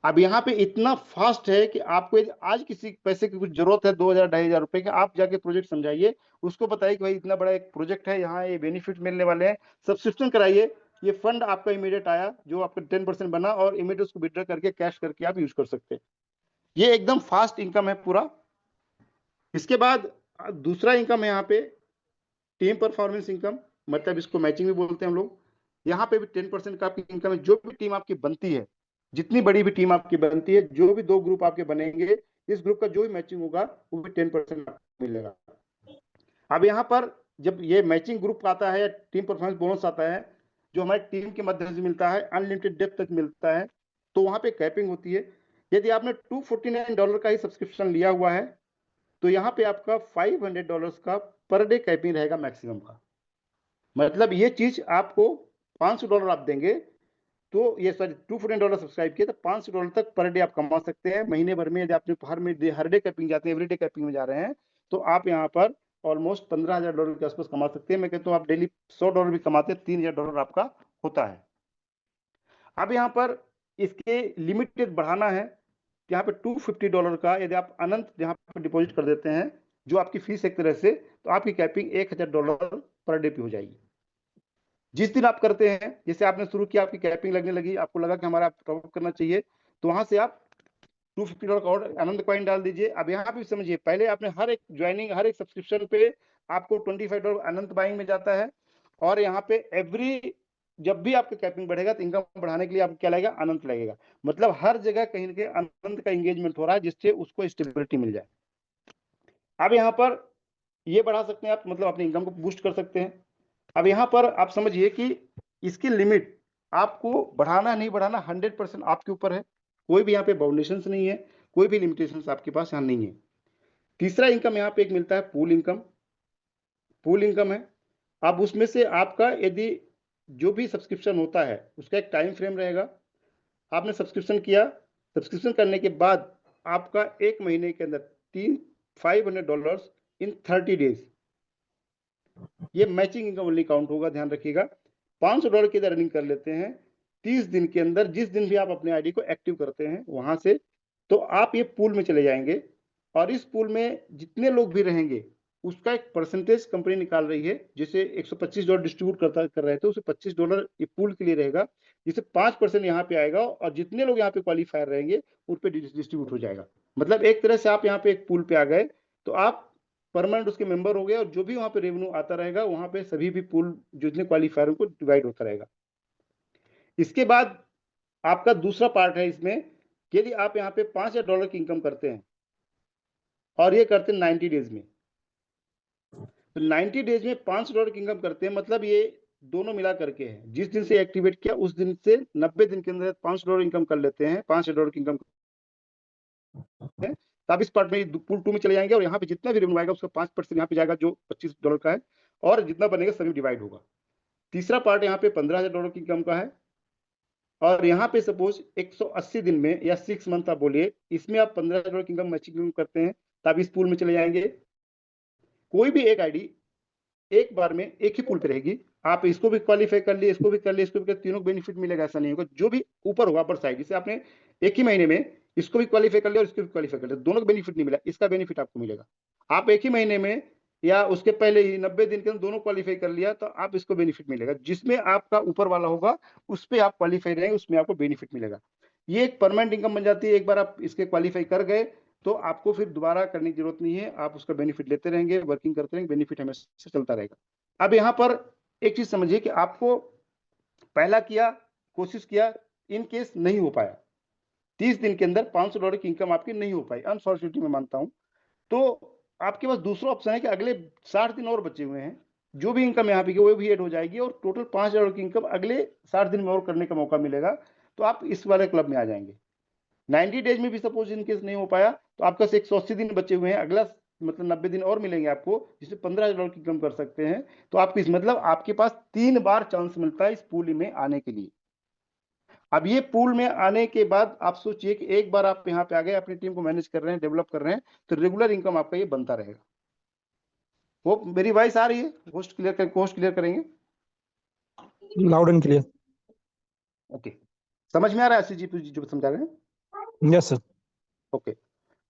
अब यहाँ पे इतना फास्ट है कि आपको यदि आज किसी पैसे की कुछ जरूरत है, 2000 2500 रुपए की, आप जाके प्रोजेक्ट समझाइए, उसको बताइए कि भाई इतना बड़ा एक प्रोजेक्ट है, यहाँ ये बेनिफिट मिलने वाले हैं, सब्सक्रिप्शन कराइए, ये फंड आपका इमीडिएट आया जो आपका 10% बना, और इमीडिएट उसको विड्रॉ करके कैश करके आप यूज कर सकते हैं। ये एकदम फास्ट इनकम है पूरा। इसके बाद दूसरा इनकम है यहाँ पे टीम परफॉर्मेंस इनकम, मतलब इसको मैचिंग भी बोलते हैं हम लोग। यहाँ पे भी 10% का आपकी इनकम है। जो भी टीम आपकी बनती है, जितनी बड़ी भी टीम आपकी बनती है, जो भी दो ग्रुप आपके बनेंगे, इस ग्रुप का जो भी मैचिंग होगा वो भी 10% मिलेगा। अब यहाँ पर जब ये मैचिंग ग्रुप आता है, टीम परफॉर्मेंस बोनस आता है, जो हमारी टीम के माध्यम से मिलता है, अनलिमिटेड डेप्थ तक मिलता है, तो वहां पे कैपिंग होती है। यदि आपने $249 का ही सब्सक्रिप्शन लिया हुआ है, तो यहाँ पे आपका $500 का पर डे कैपिंग रहेगा मैक्सिमम का। मतलब ये चीज आपको $500 आप देंगे, तो ये सॉरी $249 सब्सक्राइब किए तो $500 तक पर डे आप कमा सकते हैं। महीने भर में यदि आपने हर डे कैपिंग जाते हैं, एवरी डे कैपिंग में जा रहे हैं, तो आप यहाँ पर ऑलमोस्ट $15,000 के आसपास कमा सकते हैं। मैं कहता हूँ आप डेली $100 भी कमाते हैं, $3,000 आपका होता है। अब यहाँ पर इसके लिमिटेड बढ़ाना है, यहाँ पे $250 का यदि आप अनंत यहाँ पर डिपॉजिट कर देते हैं, जो आपकी फीस एक तरह से, तो आपकी कैपिंग $1,000 पर डे पे हो जाएगी। जिस दिन आप करते हैं, जैसे आपने शुरू किया, आपकी कैपिंग लगने लगी, आपको लगा कि हमारा टॉपअप करना चाहिए, तो वहां से आप $250 का ऑर्डर आनंद कॉइन डाल दीजिए। अब यहाँ पे समझिए, पहले आपने हर एक ज्वाइनिंग, हर एक सब्सक्रिप्शन पे आपको $25 अनंत बाइंग में जाता है, और यहाँ पे एवरी जब भी आपका कैपिंग बढ़ेगा तो इनकम बढ़ाने के लिए आपको क्या लगेगा, अनंत लगेगा। मतलब हर जगह कहीं ना कहीं अनंत का एंगेजमेंट हो रहा है, जिससे उसको स्टेबिलिटी मिल जाए। अब यहाँ पर ये बढ़ा सकते हैं आप, मतलब अपनी इनकम को बूस्ट कर सकते हैं। अब यहाँ पर आप समझिए कि इसकी लिमिट आपको बढ़ाना नहीं बढ़ाना 100% आपके ऊपर है। कोई भी यहाँ पे बाउंडेशन नहीं है, कोई भी लिमिटेशंस आपके पास यहाँ नहीं है। तीसरा इनकम यहाँ पे एक मिलता है पूल इनकम। पूल इनकम है, अब उसमें से आपका यदि जो भी सब्सक्रिप्शन होता है उसका एक टाइम फ्रेम रहेगा। आपने सब्सक्रिप्शन किया, सब्सक्रिप्शन करने के बाद आपका एक महीने के अंदर $500 इन 30 डेज, ये मैचिंग इनकम ओनली काउंट होगा, ध्यान रखिएगा। $500 की अर्निंग कर लेते हैं 30 दिन के अंदर, जिस दिन भी आप अपने आईडी को एक्टिव करते हैं वहां से, तो आप ये पूल में चले जाएंगे, और इस पूल में जितने लोग भी रहेंगे उसका एक परसेंटेज कंपनी निकाल रही है। जैसे $125 डिस्ट्रीब्यूट कर रहे थे, उसे $25 ये पूल के लिए रहेगा, जिसे 5% यहाँ पे आएगा, और जितने लोग यहाँ पे क्वालिफायर रहेंगे उन पे डिस्ट्रीब्यूट हो जाएगा। मतलब एक तरह से आप यहाँ पे एक पूल पे आ गए, तो आप परमानेंट उसके मेंबर हो गए, और जो भी वहां पे रेवेन्यू आता रहेगा वहां पे सभी भी पूल जितने क्वालिफायर को डिवाइड होता रहेगा। इसके बाद आपका दूसरा पार्ट है इसमें, यदि आप यहाँ पे $5,000 की इनकम करते हैं, और ये करते हैं 90 डेज में, तो 90 डेज में $500 की इनकम करते हैं, मतलब ये दोनों मिला करके है, जिस दिन से एक्टिवेट किया उस दिन से 90 दिन के अंदर $500 इनकम कर लेते हैं, $5,000 की इनकम है। तो आप इस पार्ट में पूल 2 में चले जाएंगे, और यहाँ पे जितना भी रेवेन्यू आएगा उसका 5% यहाँ पे जाएगा जो $25 का है, और जितना बनेगा सभी डिवाइड होगा। तीसरा पार्ट यहाँ पे $15,000 की इनकम का है, और यहाँ पे सपोज 180 दिन में या 6 मंथ आप बोलिए, इसमें आप $15,000 की इनकम मैचिंग करते हैं, तो आप इस पूल में चले जाएंगे। कोई भी एक आईडी एक बार में एक ही पूल पे रहेगी, आप इसको भी क्वालिफाई कर लिए, इसको भी कर लिए, इसको भी कर, तीनों बेनिफिट मिलेगा, ऐसा नहीं होगा। जो भी ऊपर होगा अपर साइड, जैसे आपने एक ही महीने में इसको भी क्वालिफाई कर लिया और इसको भी क्वालिफाई कर लिया, दोनों को बेनिफिट नहीं मिला, इसका बेनिफिट आपको मिलेगा। आप एक ही महीने में या उसके पहले ही 90 दिन के अंदर दोनों क्वालिफाई कर लिया, तो आप इसको बेनिफिट मिलेगा। जिसमें आपका ऊपर वाला होगा उस पर आप क्वालिफाई रहेंगे, उसमें आपको बेनिफिट मिलेगा। ये एक परमानेंट इनकम बन जाती है। एक बार आप इसके क्वालिफाई कर गए तो आपको फिर दोबारा करने की जरूरत नहीं है, आप उसका बेनिफिट लेते रहेंगे, वर्किंग करते रहेंगे, बेनिफिट हमेशा चलता रहेगा। अब यहाँ पर एक चीज समझिए कि आपको पहला किया, कोशिश किया, इन केस नहीं हो पाया, 30 दिन के अंदर $500 की इनकम आपकी नहीं हो पाई, अनफॉर्चुनेटली मैं मानता हूं, तो आपके पास दूसरा ऑप्शन है कि अगले 60 दिन और बचे हुए हैं, जो भी इनकम यहाँ पे वो भी ऐड हो जाएगी, और टोटल $5,000 की इनकम अगले 60 दिन में और करने का मौका मिलेगा, तो आप इस वाले क्लब में आ जाएंगे। 90 डेज में भी सपोज इन केस नहीं हो पाया, तो आपका 180 दिन बचे हुए हैं, अगला मतलब 90 दिन और मिलेंगे आपको, जिससे $15,000 की इनकम कर सकते हैं। तो आपको इस मतलब आपके पास 3 बार चांस मिलता है इस पूल में आने के लिए। अब ये पूल में आने के बाद आप सोचिए कि एक बार आप यहाँ पे आ गए, अपनी टीम को मैनेज कर रहे हैं, डेवलप कर रहे हैं, तो रेगुलर इनकम आपका ये बनता रहेगा। वो मेरी वॉइस आ रही है? होस्ट क्लियर करेंगे? Loud and clear. ओके, समझ में आ रहा है आशीष जी जो समझा रहे हैं? Yes sir. ओके,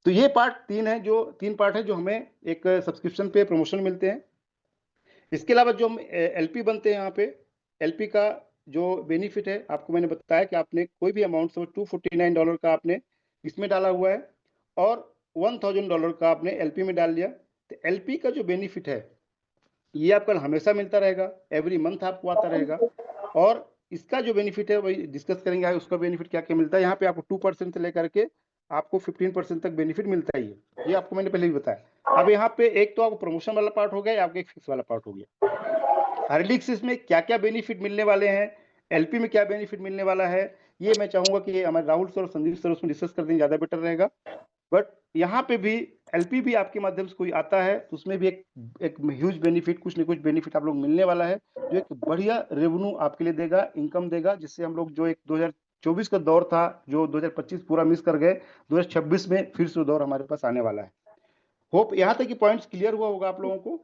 तो ये पार्ट 3 है, जो 3 पार्ट है जो हमें एक सब्सक्रिप्शन पे प्रमोशन मिलते हैं। इसके अलावा जो हम एलपी बनते हैं, यहाँ पे एलपी का जो बेनिफिट है आपको मैंने बताया कि आपने कोई भी अमाउंट समझ $249 का आपने इसमें डाला हुआ है, और $1,000 का आपने एलपी में डाल लिया, तो एलपी का जो बेनिफिट है ये आपका हमेशा मिलता रहेगा, एवरी मंथ आपको आता रहेगा। और इसका जो बेनिफिट है वही डिस्कस करेंगे आगे, उसका बेनिफिट क्या क्या मिलता है। यहाँ पे आपको 2% से लेकर के आपको 15% तक बेनिफिट मिलता ही है, ये आपको मैंने पहले भी बताया। अब यहाँ पे एक तो आपको प्रमोशन वाला पार्ट हो गया, आपका एक फिक्स वाला पार्ट हो गया। हार्लिक्स में क्या क्या बेनिफिट मिलने वाले हैं, एलपी में क्या बेनिफिट मिलने वाला है, ये मैं चाहूंगा कि हमारे राहुल सर और संदीप सर उसमें डिस्कस कर देंगे, ज्यादा बेटर रहेगा। बट यहाँ पे भी एलपी भी आपके माध्यम से कोई आता है तो उसमें भी एक ह्यूज बेनिफिट, कुछ न कुछ बेनिफिट आप लोग मिलने वाला है, जो एक बढ़िया रेवेन्यू आपके लिए देगा, इनकम देगा, जिससे हम लोग जो एक 2024 का दौर था, जो 2025 पूरा मिस कर गए, 2026 में फिर से दौर हमारे पास आने वाला है। होप यहाँ तक की पॉइंट्स क्लियर हुआ होगा आप लोगों को।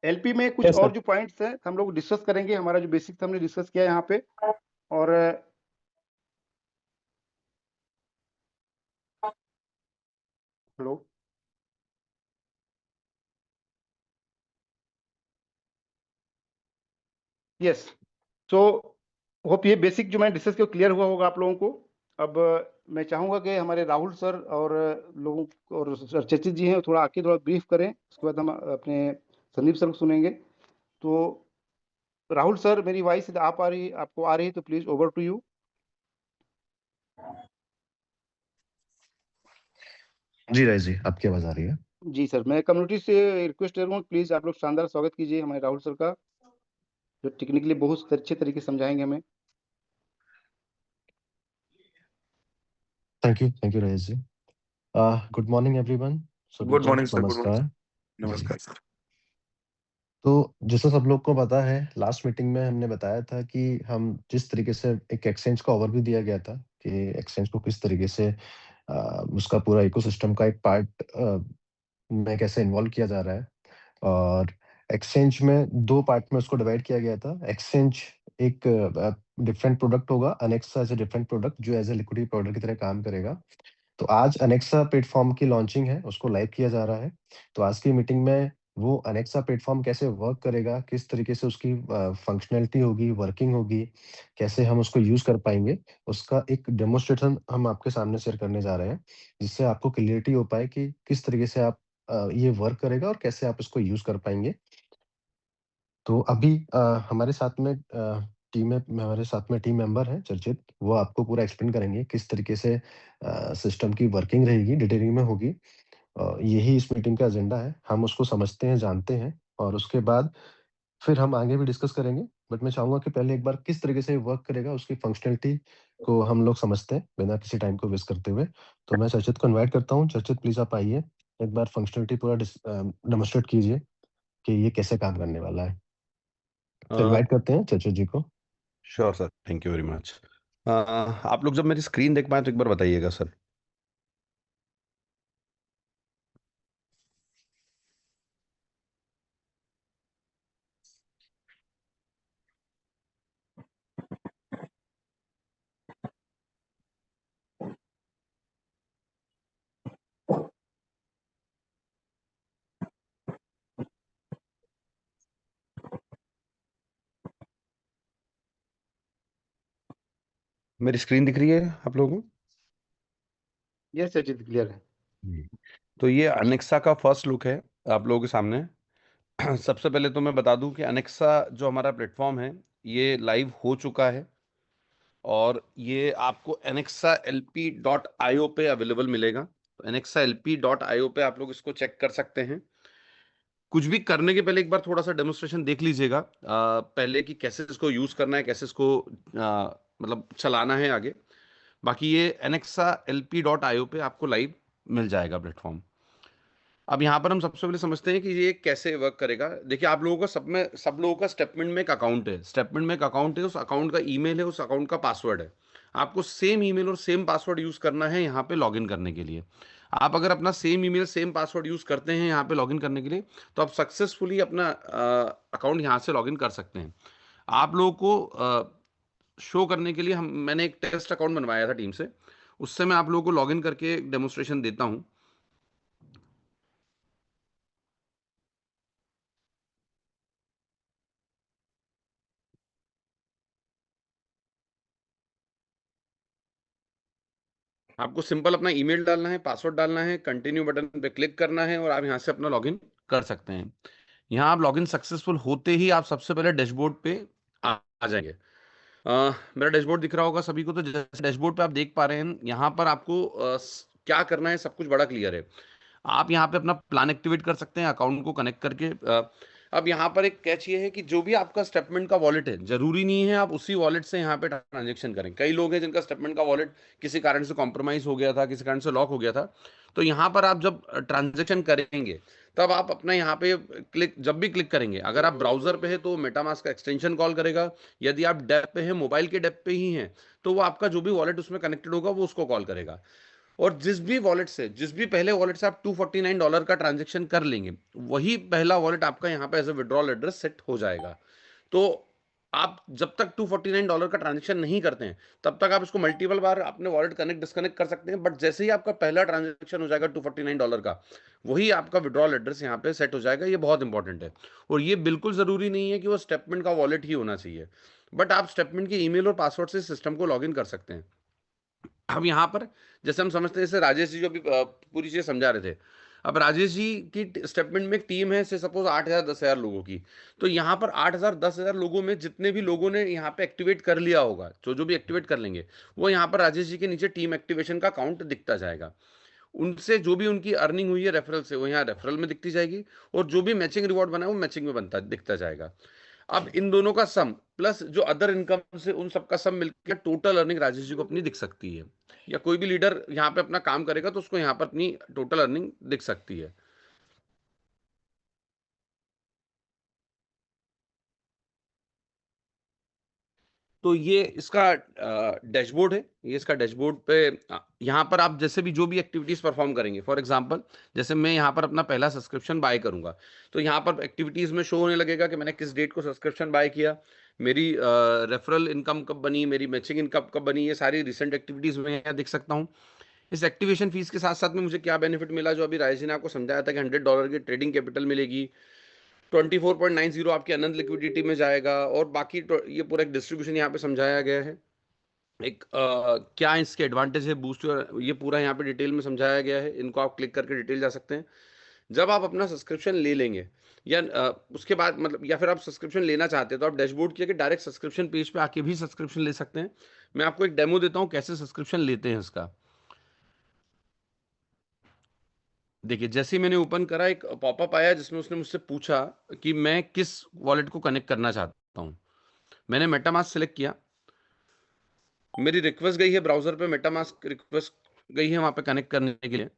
एलपी में कुछ Yes, और sir. जो पॉइंट्स हैं हम लोग डिस्कस करेंगे, हमारा जो बेसिक हमने डिस्कस किया यहाँ पे। और हेलो, यस, सो होप ये बेसिक जो मैंने डिस्कस किया क्लियर हुआ होगा आप लोगों को। अब मैं चाहूंगा कि हमारे राहुल सर और लोगों और सर चचित जी हैं, थोड़ा आके थोड़ा ब्रीफ करें, उसके बाद हम अपने संदीप सर को सुनेंगे। तो राहुल सर, मेरी वॉइस आप आ रही, आपको आ रही है तो प्लीज ओवर टू यू। जी राय जी, आपकी आवाज आ रही है। जी सर, मैं कम्युनिटी से रिक्वेस्ट करूँगा, प्लीज आप लोग शानदार स्वागत कीजिए हमारे राहुल सर का, जो टेक्निकली बहुत अच्छे तरीके से समझाएंगे हमें। Thank you Rai ji. Good morning everyone. Good morning sir, good नमस्कार। मॉर्निंग। नमस्कार सर। तो जैसा सब लोग को पता है, लास्ट मीटिंग में हमने बताया था कि हम जिस तरीके से एक एक्सचेंज का ओवरव्यू दिया गया था कि एक्सचेंज को किस तरीके से उसका पूरा इकोसिस्टम का एक पार्ट में कैसे इन्वॉल्व किया जा रहा है। और एक्सचेंज में दो पार्ट में उसको डिवाइड किया गया था। एक्सचेंज एक डिफरेंट प्रोडक्ट होगा, अनेक्सा एज ए डिफरेंट प्रोडक्ट जो एज ए लिक्विडिटी प्रोडक्ट की तरह काम करेगा। तो आज अनेक्सा प्लेटफॉर्म की लॉन्चिंग है, उसको लाइव किया जा रहा है। तो आज की मीटिंग में वो अनेक्सा प्लेटफॉर्म कैसे वर्क करेगा, किस तरीके से उसकी फंक्शनैलिटी होगी, वर्किंग होगी, कैसे हम उसको यूज कर पाएंगे, उसका एक डेमोन्स्ट्रेशन हम आपके सामने शेयर करने जा रहे हैं, जिससे आपको क्लियरिटी हो पाए कि किस तरीके से आप ये वर्क करेगा और कैसे आप इसको यूज कर पाएंगे। तो अभी हमारे साथ में टीम मेंबर हैं चर्चित, वो आपको पूरा एक्सप्लेन करेंगे किस तरीके से सिस्टम की वर्किंग रहेगी, डिटेलिंग में होगी। यही इस मीटिंग का एजेंडा है, हम उसको समझते हैं, जानते हैं, और उसके बाद फिर हम आगे भी डिस्कस करेंगे। बट मैं चाहूंगा कि पहले एक बार किस तरीके से वर्क करेगा उसकी फंक्शनलिटी को हम लोग समझते हैं बिना किसी टाइम को वेस्ट करते हुए। तो मैं चर्चित को इन्वाइट करता हूँ। चर्चित प्लीज आप आइए, एक बार फंक्शनलिटी पूरा डेमोन्स्ट्रेट कीजिए कि ये कैसे काम करने वाला है। तो इन्वाइट करते हैं चर्चित जी को। Sure sir, thank you very much. आप लोग जब मेरी स्क्रीन देख पाए तो एक बार बताइएगा सर। मेरी स्क्रीन दिख रही है आप लोगों को? यस चचित, क्लियर है। तो ये अनेक्सा का फर्स्ट लुक है आप लोगों के सामने। सबसे पहले तो मैं बता दूं कि अनेक्सा जो हमारा प्लेटफॉर्म है ये लाइव हो चुका है, और ये आपको anexalp.io पे अवेलेबल मिलेगा। तो anexalp.io पे आप लोग इसको चेक कर सकते हैं। कुछ भी करने के पहले एक बार थोड़ा सा डेमोन्स्ट्रेशन देख लीजिएगा पहले कि कैसे इसको यूज करना है, कैसे इसको मतलब चलाना है आगे। बाकी ये anexalp.io पे आपको लाइव मिल जाएगा प्लेटफॉर्म। अब यहाँ पर हम सबसे पहले समझते हैं कि ये कैसे वर्क करेगा। देखिए, आप लोगों का सब लोगों का स्टेटमेंट में एक अकाउंट है। स्टेटमेंट में एक अकाउंट है, उस अकाउंट का ईमेल है, उस अकाउंट का पासवर्ड है। आपको सेम ईमेल और सेम पासवर्ड यूज करना है यहाँ पे लॉगिन करने के लिए। आप अगर अपना same email same password use करते हैं यहाँ पे लॉगिन करने के लिए, तो आप सक्सेसफुली अपना अकाउंट यहाँ से लॉगिन कर सकते हैं। आप लोगों को शो करने के लिए मैंने एक टेस्ट अकाउंट बनवाया था टीम से, उससे मैं आप लोगों को लॉगिन करके डेमोन्स्ट्रेशन देता हूँ। आपको सिंपल अपना ईमेल डालना है, पासवर्ड डालना है, कंटिन्यू बटन पे क्लिक करना है, और आप यहाँ से अपना लॉगिन कर सकते हैं। यहाँ आप लॉगिन सक्सेसफुल होते ही आप सबसे पहले डैशबोर्ड पे आ जाएंगे। मेरा डैशबोर्ड दिख रहा होगा सभी को। तो जैसे डैशबोर्ड पे आप देख पा रहे हैं, यहाँ पर आपको क्या करना है सब कुछ बड़ा क्लियर है। आप यहाँ पे अपना प्लान एक्टिवेट कर सकते हैं अकाउंट को कनेक्ट करके। अब यहाँ पर एक कैच ये है कि जो भी आपका स्टेटमेंट का वॉलेट है, जरूरी नहीं है आप उसी वॉलेट से यहाँ पे ट्रांजेक्शन करें। कई लोग हैं जिनका स्टेटमेंट का वॉलेट किसी कारण से कॉम्प्रोमाइज हो गया था, किसी कारण से लॉक हो गया था। तो यहाँ पर आप जब ट्रांजेक्शन करेंगे, तब आप अपना यहाँ पे जब भी क्लिक करेंगे, अगर आप ब्राउजर पे है तो मेटामास्क का एक्सटेंशन कॉल करेगा। यदि आप डेप पे है, मोबाइल के डेप पे ही है, तो वो आपका जो भी वॉलेट उसमें कनेक्टेड होगा वो उसको कॉल करेगा। और जिस भी पहले वॉलेट से आप $249 का ट्रांजेक्शन कर लेंगे, वही पहला वॉलेट आपका यहाँ पे as a withdrawal address set हो जाएगा। तो आप जब तक $249 का ट्रांजेक्शन नहीं करते हैं तब तक आप इसको मल्टीपल बार अपने वॉलेट कनेक्ट डिस्कनेक्ट कर सकते हैं, बट जैसे ही आपका पहला ट्रांजेक्शन हो जाएगा $249 का, वही आपका विड्रॉल एड्रेस यहाँ पे सेट हो जाएगा। ये बहुत इंपॉर्टेंट है, और ये बिल्कुल ज़रूरी नहीं है कि वो स्टेटमेंट का वॉलेट ही होना चाहिए, बट आप स्टेटमेंट के ईमेल और पासवर्ड से सिस्टम को लॉगिन कर सकते हैं। अब यहाँ पर जैसे हम समझते हैं, जैसे राजेश जी जो भी पूरी चीज़ समझा रहे थे, अब राजेश जी की स्टेटमेंट में एक टीम है से सपोज 8,000 10,000 लोगों की, तो यहाँ पर 8,000 10,000 लोगों में जितने भी लोगों ने यहाँ पे एक्टिवेट कर लिया होगा, जो जो भी एक्टिवेट कर लेंगे, वो यहाँ पर राजेश जी के नीचे टीम एक्टिवेशन का काउंट दिखता जाएगा। उनसे जो भी उनकी अर्निंग हुई है रेफरल से, वो यहाँ रेफरल में दिखती जाएगी, और जो भी मैचिंग रिवॉर्ड बना है वो मैचिंग में बनता दिखता जाएगा। अब इन दोनों का सम प्लस जो अदर इनकम से उन सबका सम मिलकर टोटल अर्निंग राजेश जी को अपनी दिख सकती है, या कोई भी लीडर यहाँ पे अपना काम करेगा तो उसको यहाँ पर अपनी टोटल अर्निंग दिख सकती है। तो ये इसका डैशबोर्ड है, ये इसका डैशबोर्ड पे यहाँ पर आप जैसे भी जो भी एक्टिविटीज परफॉर्म करेंगे, फॉर एग्जांपल जैसे मैं यहाँ पर अपना पहला सब्सक्रिप्शन बाय करूंगा, तो यहाँ पर एक्टिविटीज में शो होने लगेगा कि मैंने किस डेट को सब्सक्रिप्शन बाय किया, मेरी रेफरल इनकम कब बनी, मेरी मैचिंग इनकम कब बनी, ये सारी रिसेंट एक्टिविटीज में यहाँ देख सकता हूँ। इस एक्टिवेशन फीस के साथ साथ में मुझे क्या बेनिफिट मिला, जो अभी राजेश जी ने आपको समझाया था कि $100 की ट्रेडिंग कैपिटल मिलेगी, 24.90 आपके अनंत लिक्विडिटी में जाएगा, और बाकी ये पूरा एक डिस्ट्रीब्यूशन यहाँ पे समझाया गया है। एक क्या इसके एडवांटेज है, बूस्ट, ये पूरा यहाँ पे डिटेल में समझाया गया है, इनको आप क्लिक करके डिटेल जा सकते हैं। जब आप अपना सब्सक्रिप्शन ले लेंगे या उसके बाद मतलब, या फिर आप सब्सक्रिप्शन लेना चाहते हैं, तो आप डैशबोर्ड किया कि डायरेक्ट सब्सक्रिप्शन पेज पे आके भी सब्सक्रिप्शन ले सकते हैं। मैं आपको एक डेमो देता हूँ कैसे सब्सक्रिप्शन लेते हैं इसका। देखिए, जैसे ही मैंने ओपन करा, एक पॉपअप आया जिसमें उसने मुझसे पूछा कि मैं किस वॉलेट को कनेक्ट करना चाहता हूँ। मैंने मेटामास्क सेलेक्ट किया, मेरी रिक्वेस्ट गई है ब्राउजर पे, मेटामास्क रिक्वेस्ट गई है वहां पे कनेक्ट करने के लिए।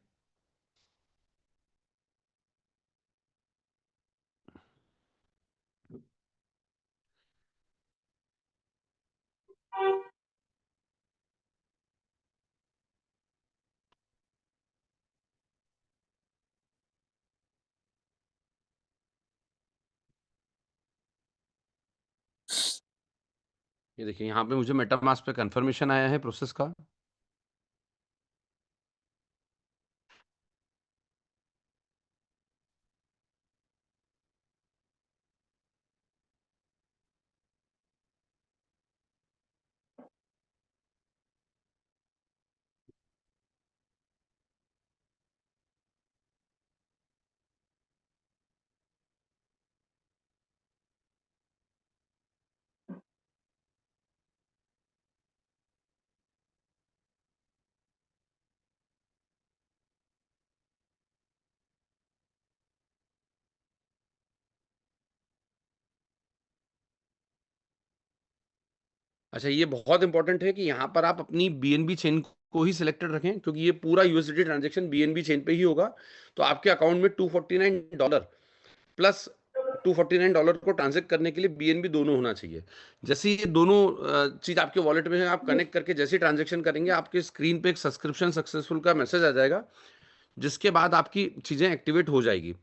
ये देखिए, यहाँ पे मुझे मेटामास्क पे कंफर्मेशन आया है प्रोसेस का। अच्छा, ये बहुत इंपॉर्टेंट है कि यहाँ पर आप अपनी बीएनबी चेन को ही सिलेक्टेड रखें, क्योंकि ये पूरा यूएसडीटी ट्रांजेक्शन बीएनबी चेन पे ही होगा। तो आपके अकाउंट में $249 प्लस $249 को ट्रांजेक्ट करने के लिए बीएनबी दोनों होना चाहिए। जैसे ये दोनों चीज आपके वॉलेट में है, आप कनेक्ट करके जैसे ही ट्रांजेक्शन करेंगे, आपके स्क्रीन पे एक सब्सक्रिप्शन सक्सेसफुल का मैसेज आ जाएगा, जिसके बाद आपकी चीजें एक्टिवेट हो जाएगी।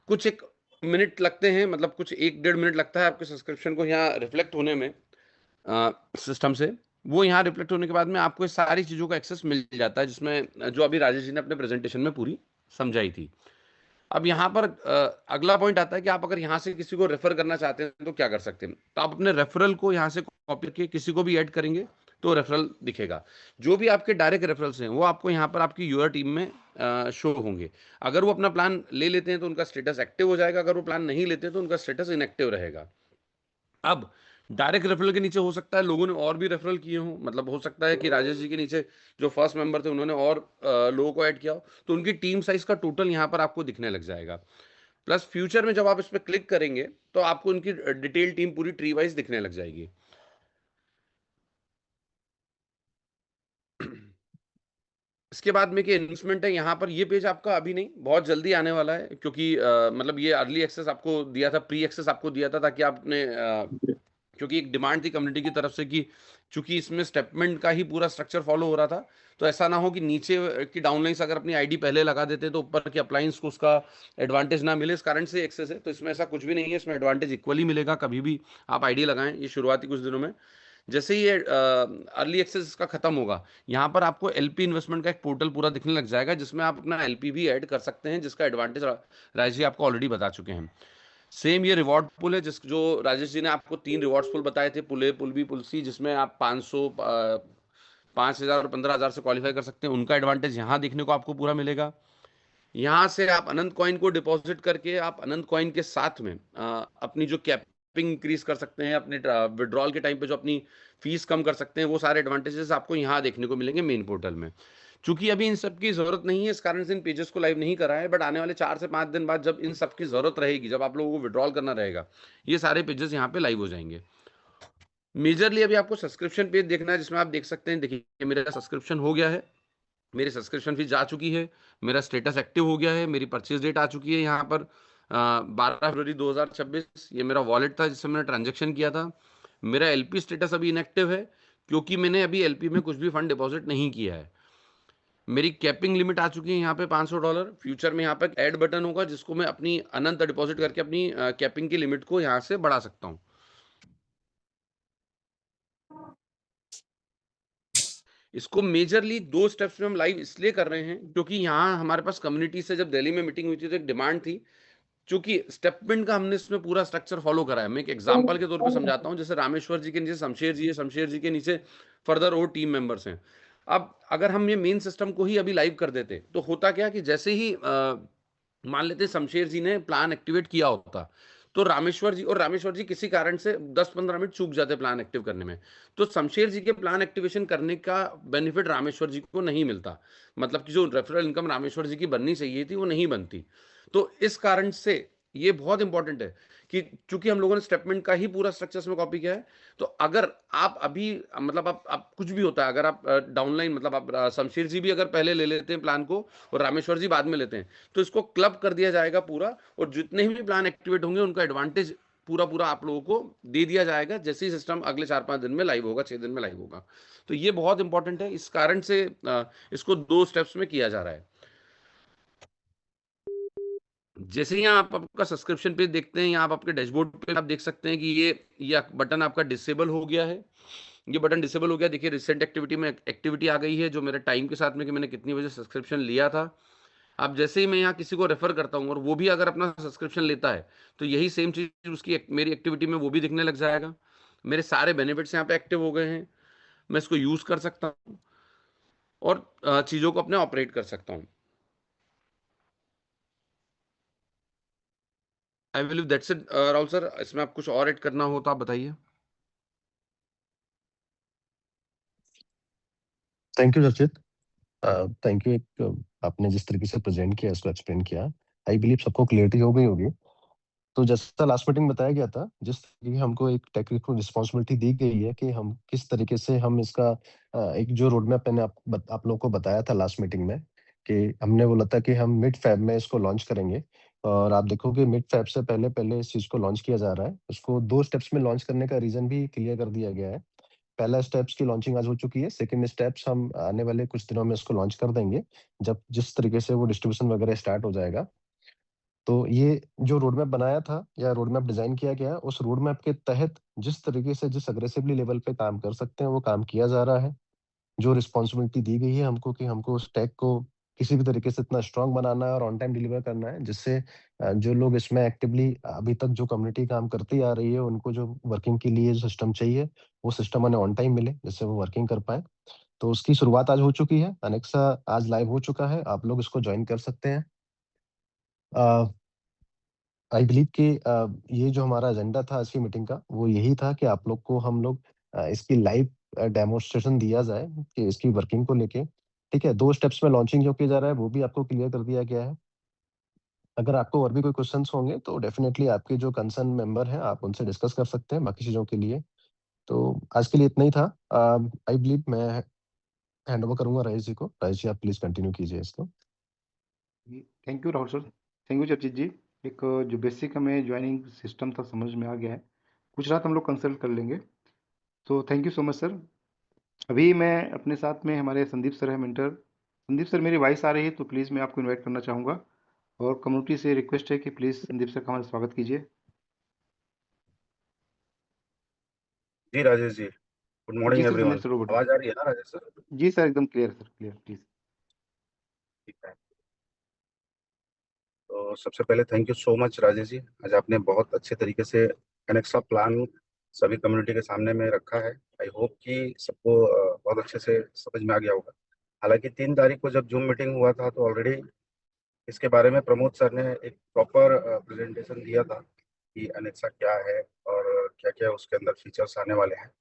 कुछ एक मिनट लगते हैं, मतलब कुछ 1-1.5 मिनट लगता है आपके सब्सक्रिप्शन को यहाँ रिफ्लेक्ट होने में सिस्टम से। वो यहाँ रिफ्लेक्ट होने के बाद में आपको इस सारी चीज़ों का एक्सेस मिल जाता है, जिसमें जो अभी राजेश जी ने अपने प्रेजेंटेशन में पूरी समझाई थी। अब यहाँ पर अगला पॉइंट आता है कि आप अगर यहाँ से किसी को रेफर करना चाहते हैं तो क्या कर सकते हैं। तो आप अपने रेफरल को यहाँ से कॉपी करके किसी को भी ऐड करेंगे तो रेफरल दिखेगा। जो भी आपके डायरेक्ट रेफरल्स हैं वो आपको यहाँ पर आपकी यूआर टीम में शो होंगे। अगर वो अपना प्लान ले लेते हैं तो उनका स्टेटस एक्टिव हो जाएगा, अगर वो प्लान नहीं लेते तो उनका स्टेटस इनएक्टिव रहेगा। अब डायरेक्ट रेफरल के नीचे हो सकता है लोगों ने और भी रेफरल किए हों, मतलब हो सकता है कि राजेश जी के नीचे जो फर्स्ट मेंबर थे उन्होंने और लोगों को ऐड किया हो, तो उनकी टीम साइज का टोटल यहाँ पर आपको दिखने लग जाएगा। प्लस फ्यूचर में जब आप इस पर क्लिक करेंगे तो आपको उनकी डिटेल टीम पूरी ट्री वाइज दिखने लग जाएगी। इसके बाद में कि इन्वेस्टमेंट है, यहाँ पर ये पेज आपका अभी नहीं, बहुत जल्दी आने वाला है, क्योंकि मतलब ये अर्ली एक्सेस आपको दिया था, प्री एक्सेस आपको दिया था ताकि आपने क्योंकि एक डिमांड थी कम्युनिटी की तरफ से कि चूंकि इसमें स्टेटमेंट का ही पूरा स्ट्रक्चर फॉलो हो रहा था, तो ऐसा ना हो कि नीचे की डाउनलाइंस अगर अपनी आईडी पहले लगा देते तो ऊपर की अप्लायंस को उसका एडवांटेज ना मिले। इस कारण से एक्सेस है, तो इसमें ऐसा कुछ भी नहीं है, इसमें एडवांटेज इक्वली मिलेगा कभी भी आप आईडी लगाएं ये शुरुआती कुछ दिनों में। जैसे ही ये अर्ली एक्सेस इसका खत्म होगा, यहाँ पर आपको एलपी इन्वेस्टमेंट का एक पोर्टल पूरा दिखने लग जाएगा, जिसमें आप अपना एलपी भी ऐड कर सकते हैं, जिसका एडवांटेज राजेश जी आपको ऑलरेडी बता चुके हैं। सेम ये रिवॉर्ड पुल है, जिस जो राजेश जी ने आपको 3 रिवॉर्ड्स पुल बताए थे, पुल ए, पुल बी, पुल सी, जिसमें आप 500, 5,000 और 15,000 से क्वालिफाई कर सकते हैं। उनका एडवांटेज यहाँ देखने को आपको पूरा मिलेगा। यहाँ से आप अनंत कॉइन को डिपॉजिट करके आप अनंत कॉइन के साथ में अपनी जो कैपिंग इंक्रीज कर सकते हैं, अपने विड्रॉल के टाइम पे जो अपनी फीस कम कर सकते हैं, वो सारे एडवांटेजेस आपको यहाँ देखने को मिलेंगे मेन पोर्टल में। चूंकि अभी इन सब की जरूरत नहीं है, इस कारण से इन पेजेस को लाइव नहीं करा है, बट आने वाले 4 से 5 दिन बाद जब इन सब की जरूरत रहेगी, जब आप लोगों को विड्रॉल करना रहेगा, ये सारे पेजेस यहाँ पे लाइव हो जाएंगे। मेजरली अभी आपको सब्सक्रिप्शन पेज देखना है, जिसमें आप देख सकते हैं, देखिए मेरा सब्सक्रिप्शन हो गया है, मेरी सब्सक्रिप्शन फीस जा चुकी है, मेरा स्टेटस एक्टिव हो गया है, मेरी परचेज डेट आ चुकी है यहाँ पर 12 फरवरी 2026। ये मेरा वॉलेट था जिससे मैंने ट्रांजेक्शन किया था। मेरा एलपी स्टेटस अभी इनएक्टिव है, क्योंकि मैंने अभी एलपी में कुछ भी फंड डिपॉजिट नहीं किया है। मेरी कैपिंग लिमिट आ चुकी है यहाँ पे $500। फ्यूचर में यहाँ पे ऐड बटन होगा, जिसको मैं अपनी अनंत डिपॉजिट करके अपनी कैपिंग की लिमिट को यहाँ से बढ़ा सकता हूँ। इसको मेजरली 2 स्टेप्स में हम लाइव इसलिए कर रहे हैं, क्योंकि यहाँ हमारे पास कम्युनिटी से जब दिल्ली में मीटिंग हुई थी तो एक डिमांड थी, चूंकि स्टेटमेंट का हमने इसमें पूरा स्ट्रक्चर फॉलो करा है। मैं एक एग्जांपल के तौर पे समझाता हूँ, जैसे रामेश्वर जी के नीचे शमशेर जी है, शमशेर जी के नीचे फर्दर और टीम मेंबर्स हैं। अब अगर हम ये मेन सिस्टम को ही अभी लाइव कर देते तो होता क्या कि जैसे ही मान लेते शमशेर जी ने प्लान एक्टिवेट किया होता, तो रामेश्वर जी किसी कारण से 10-15 मिनट चूक जाते प्लान एक्टिव करने में, तो शमशेर जी के प्लान एक्टिवेशन करने का बेनिफिट रामेश्वर जी को नहीं मिलता। मतलब कि जो रेफरल इनकम रामेश्वर जी की बननी चाहिए थी वो नहीं बनती। तो इस कारण से ये बहुत इंपॉर्टेंट है कि चूंकि हम लोगों ने स्टेटमेंट का ही पूरा स्ट्रक्चर इसमें कॉपी किया है, तो अगर आप अभी मतलब आप कुछ भी होता है, अगर आप डाउनलाइन मतलब आप शमशेर जी भी अगर पहले ले लेते हैं प्लान को और रामेश्वर जी बाद में लेते हैं, तो इसको क्लब कर दिया जाएगा पूरा, और जितने भी प्लान एक्टिवेट होंगे उनका एडवांटेज पूरा पूरा आप लोगों को दे दिया जाएगा, जैसे ही सिस्टम अगले 4-5 दिन में लाइव होगा, 6 दिन में लाइव होगा। तो ये बहुत इंपॉर्टेंट है, इस कारण से इसको 2 स्टेप्स में किया जा रहा है। जैसे ही आप आपका सब्सक्रिप्शन पेज देखते हैं, यहाँ आप आपके डैशबोर्ड पे आप देख सकते हैं कि ये बटन आपका डिसेबल हो गया है। ये बटन डिसेबल हो गया, देखिए रिसेंट एक्टिविटी में एक्टिविटी आ गई है, जो मेरे टाइम के साथ में कि मैंने कितनी बजे सब्सक्रिप्शन लिया था। अब जैसे ही मैं यहाँ किसी को रेफर करता हूँ और वो भी अगर अपना सब्सक्रिप्शन लेता है, तो यही सेम चीज उसकी मेरी एक्टिविटी में वो भी दिखने लग जाएगा। मेरे सारे बेनिफिट्स यहाँ पे एक्टिव हो गए हैं, मैं इसको यूज कर सकता हूँ और चीजों को अपने ऑपरेट कर सकता हूँ। I believe that's it Rahul sir. इसमें आप कुछ और ऐड करना हो तो आप बताइए। थैंक यू रचित। Thank you. आपने जिस तरीके से प्रेजेंट किया, इसको एक्सप्लेन किया, आई बिलीव सबको क्लियरिटी हो गई होगी। तो जैसा लास्ट मीटिंग बताया गया था, जिस तरीके की हमको एक टेक्निकल रिस्पॉन्सिबिलिटी दी गई है कि हम किस तरीके से हम इसका एक जो रोड मैप मैंने आप लोगों को बताया था लास्ट मीटिंग में, कि हमने बोला था कि हम मिड फेब में इसको लॉन्च करेंगे। और आप देखोगे मिड फेब से पहले पहले इस चीज को लॉन्च किया जा रहा है। इसको 2 स्टेप्स में लॉन्च करने का रीजन भी क्लियर कर दिया गया है। पहला स्टेप्स की लॉन्चिंग आज हो चुकी है, सेकंड स्टेप्स हम आने वाले कुछ दिनों में इसको लॉन्च कर देंगे, जब जिस तरीके से वो डिस्ट्रीब्यूशन वगैरह स्टार्ट हो जाएगा। तो ये जो रोड मैप बनाया था या रोड मैप डिजाइन किया गया है, उस रोड मैप के तहत जिस तरीके से जिस अग्रेसिवली लेवल पे काम कर सकते हैं वो काम किया जा रहा है। जो रिस्पॉन्सिबिलिटी दी गई है हमको कि हमको उस टैग को किसी भी तरीके से इतना स्ट्रांग बनाना है और ऑन टाइम डिलीवर करना है, जिससे जो लोग इसमें एक्टिवली अभी तक जो कम्युनिटी काम करती आ रही है, उनको जो वर्किंग के लिए जो सिस्टम चाहिए वो सिस्टम उन्हें ऑन टाइम मिले, जिससे वो वर्किंग कर पाए। तो उसकी शुरुआत आज हो चुकी है। अनेक्सा आज लाइव हो चुका है, आप लोग इसको ज्वाइन कर सकते हैं। आई बिलीव कि ये जो हमारा एजेंडा था आज की मीटिंग का, वो यही था कि आप लोग को हम लोग इसकी लाइव डेमोन्स्ट्रेशन दिया जाए कि इसकी वर्किंग को लेके। ठीक है, 2 स्टेप्स में लॉन्चिंग जो किया जा रहा है वो भी आपको क्लियर कर दिया गया है। अगर आपको और भी कोई क्वेश्चंस होंगे तो डेफिनेटली आपके जो कंसर्न मेंबर हैं आप उनसे डिस्कस कर सकते हैं बाकी चीज़ों के लिए। तो आज के लिए इतना ही था। आई बिलीव मैं हैंड ओवर करूंगा राजेश जी को। राजेश जी, आप प्लीज कंटिन्यू कीजिए इसको। Thank you Rahul sir, thank you चर्चित जी। एक जो बेसिक हमें ज्वाइनिंग सिस्टम था समझ में आ गया है। कुछ रात हम लोग कंसल्ट कर लेंगे। तो thank you so much sir. अभी मैं अपने साथ में हमारे संदीप सर है मेंटर। संदीप सर, मेरी वॉइस आ रही है तो प्लीज़ मैं आपको इनवाइट करना चाहूँगा, और कम्युनिटी से रिक्वेस्ट है कि प्लीज़ संदीप सर का हमारा स्वागत कीजिए। जी राजेश जी, गुड जी morning sir, Sandeep everyone. Sir बोलिए। आवाज आ रही है ना राजेश सर? जी सर, एकदम क्लियर सर, क्लियर प्लीज़। ठीक है। तो सबसे पहले thank you so much Rajesh ji, आज आपने बहुत अच्छे तरीके से एनेक्सा प्लान सभी कम्युनिटी के सामने में रखा है। आई होप कि सबको बहुत अच्छे से समझ में आ गया होगा। हालांकि 3 तारीख को जब जूम मीटिंग हुआ था तो ऑलरेडी इसके बारे में प्रमोद सर ने एक प्रॉपर प्रेजेंटेशन दिया था कि एनेक्सा क्या है और क्या क्या उसके अंदर फीचर्स आने वाले हैं।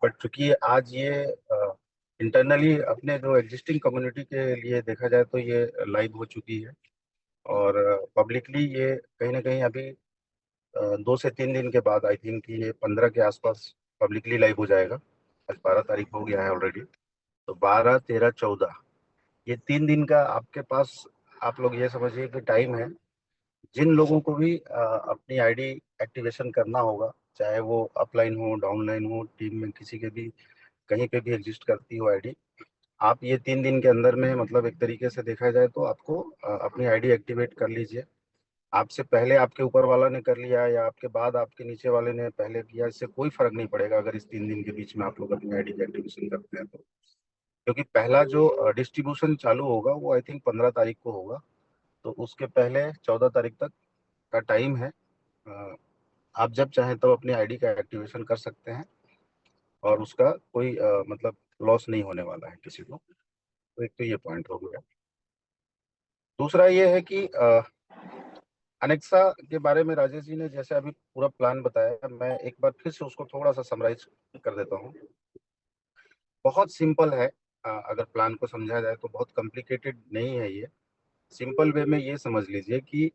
बट चूंकि आज ये इंटरनली अपने जो एग्जिस्टिंग कम्युनिटी के लिए देखा जाए तो ये लाइव हो चुकी है, और पब्लिकली ये कहीं ना कहीं अभी 2 से 3 दिन के बाद, आई थिंक ये 15 के आसपास पब्लिकली लाइव हो जाएगा। आज 12 तारीख हो गया है ऑलरेडी। तो 12, 13, 14 ये 3 दिन का आपके पास, आप लोग ये समझिए कि टाइम है। जिन लोगों को भी अपनी आईडी एक्टिवेशन करना होगा, चाहे वो अपलाइन हो, डाउनलाइन हो, टीम में किसी के भी कहीं पे भी एग्जिस्ट करती हो आईडी, आप ये 3 दिन के अंदर में, मतलब एक तरीके से देखा जाए तो आपको अपनी आईडी एक्टिवेट कर लीजिए। आपसे पहले आपके ऊपर वाला ने कर लिया या आपके बाद आपके नीचे वाले ने पहले किया, इससे कोई फर्क नहीं पड़ेगा अगर इस 3 दिन के बीच में आप लोग अपनी आईडी की एक्टिवेशन करते हैं तो। क्योंकि पहला जो डिस्ट्रीब्यूशन चालू होगा वो आई थिंक 15 तारीख को होगा, तो उसके पहले 14 तारीख तक का टाइम है। अ, आप जब चाहें तब अपनी आईडी का एक्टिवेशन कर सकते हैं, और उसका कोई मतलब लॉस नहीं होने वाला है किसी को। तो एक तो ये पॉइंट हो गया। दूसरा ये है कि अनेक्सा के बारे में राजेश जी ने जैसे अभी पूरा प्लान बताया, मैं एक बार फिर से उसको थोड़ा सा समराइज कर देता हूँ। बहुत सिंपल है। अगर प्लान को समझा जाए तो बहुत कॉम्प्लिकेटेड नहीं है ये। सिंपल वे में ये समझ लीजिए कि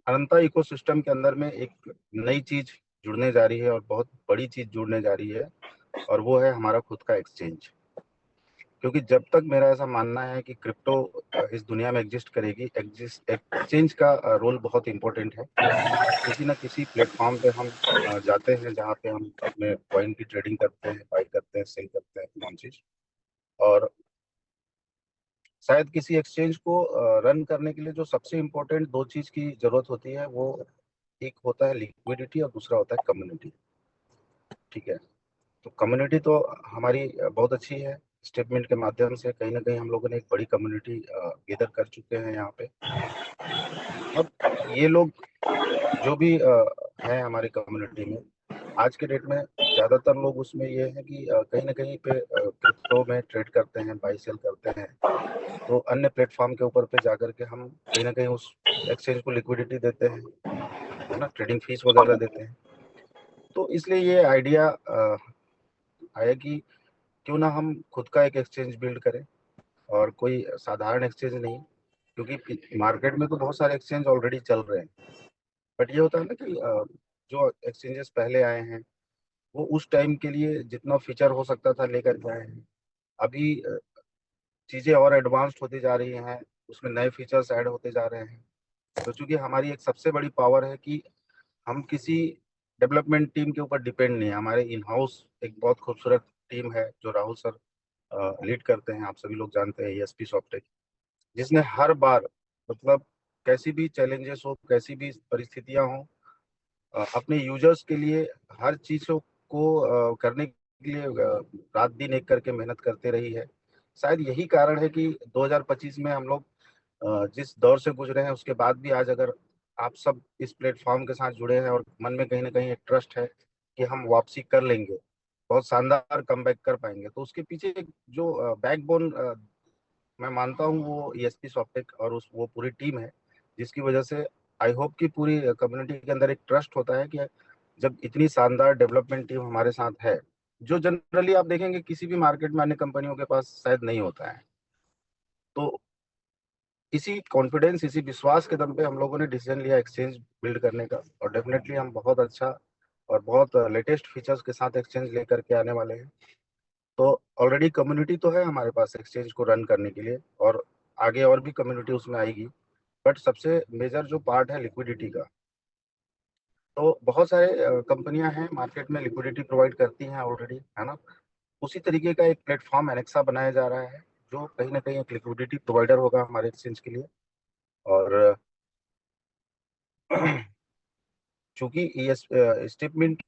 अनंता इकोसिस्टम के अंदर में एक नई चीज जुड़ने जा रही है, और बहुत बड़ी चीज जुड़ने जा रही है, और वो है हमारा खुद का एक्सचेंज। क्योंकि जब तक मेरा ऐसा मानना है कि क्रिप्टो इस दुनिया में एग्जिस्ट करेगी, एक्सचेंज का रोल बहुत इंपॉर्टेंट है। किसी ना किसी प्लेटफॉर्म पे हम जाते हैं जहाँ पे हम अपने कॉइन की ट्रेडिंग करते हैं, बाई करते हैं, सेल करते हैं, तमाम चीज। और शायद किसी एक्सचेंज को रन करने के लिए जो सबसे इम्पोर्टेंट 2 चीज की जरूरत होती है, वो एक होता है लिक्विडिटी और दूसरा होता है कम्युनिटी। ठीक है। तो कम्युनिटी तो हमारी बहुत अच्छी है। स्टेटमेंट के माध्यम से कहीं ना कहीं हम लोगों ने एक बड़ी कम्युनिटी गेदर कर चुके हैं यहाँ पे। अब ये लोग जो भी हैं हमारी कम्युनिटी में, आज के डेट में ज्यादातर लोग उसमें ये है कि कहीं ना कहीं पे क्रिप्टो में ट्रेड करते हैं, बाई सेल करते हैं। तो अन्य प्लेटफॉर्म के ऊपर पे जाकर के हम कहीं ना कहीं उस एक्सचेंज को लिक्विडिटी देते हैं, है ना, ट्रेडिंग फीस वगैरह देते हैं। तो इसलिए ये आइडिया आया कि क्यों ना हम खुद का एक एक्सचेंज बिल्ड करें, और कोई साधारण एक्सचेंज नहीं। क्योंकि मार्केट में तो बहुत सारे एक्सचेंज ऑलरेडी चल रहे हैं, बट ये होता है ना कि जो एक्सचेंजेस पहले आए हैं वो उस टाइम के लिए जितना फीचर हो सकता था लेकर के आए हैं। अभी चीजें और एडवांस्ड होती जा रही हैं, उसमें नए फीचर्स ऐड होते जा रहे हैं। तो चूंकि हमारी एक सबसे बड़ी पावर है कि हम किसी डेवलपमेंट टीम के ऊपर डिपेंड नहीं है। हमारे इन हाउस एक बहुत खूबसूरत टीम है जो राहुल सर लीड करते हैं, आप सभी लोग जानते हैं, ESP सॉफ्टटेक, जिसने हर बार, मतलब कैसी भी चैलेंजेस हो, कैसी भी परिस्थितियां हो, अपने यूजर्स के लिए हर चीजों को करने के लिए रात दिन एक करके मेहनत करते रही है। शायद यही कारण है कि 2025 में हम लोग जिस दौर से गुजरे हैं उसके बाद भी आज अगर आप सब इस प्लेटफॉर्म के साथ जुड़े हैं और मन में कहीं ना कहीं एक ट्रस्ट है कि हम वापसी कर लेंगे, बहुत शानदार कमबैक कर पाएंगे, तो उसके पीछे एक जो बैकबोन मैं मानता हूँ वो ESP सॉफ्टटेक और उस वो पूरी टीम है, जिसकी वजह से आई होप कि पूरी कम्युनिटी के अंदर एक ट्रस्ट होता है कि जब इतनी शानदार डेवलपमेंट टीम हमारे साथ है, जो जनरली आप देखेंगे किसी भी मार्केट में अन्य कंपनियों के पास शायद नहीं होता है। तो इसी कॉन्फिडेंस, इसी विश्वास के दम पे हम लोगों ने डिसीजन लिया एक्सचेंज बिल्ड करने का, और डेफिनेटली हम बहुत अच्छा और बहुत लेटेस्ट फीचर्स के साथ एक्सचेंज लेकर के आने वाले हैं। तो ऑलरेडी कम्युनिटी तो है हमारे पास एक्सचेंज को रन करने के लिए, और आगे और भी कम्युनिटी उसमें आएगी। बट सबसे मेजर जो पार्ट है लिक्विडिटी का, तो बहुत सारे कंपनियां हैं मार्केट में, लिक्विडिटी प्रोवाइड करती हैं ऑलरेडी, है ना। उसी तरीके का एक प्लेटफॉर्म एनेक्सा बनाया जा रहा है, जो कहीं ना कहीं एक लिक्विडिटी प्रोवाइडर होगा हमारे एक्सचेंज के लिए। और चूंकि ये स्टेटमेंट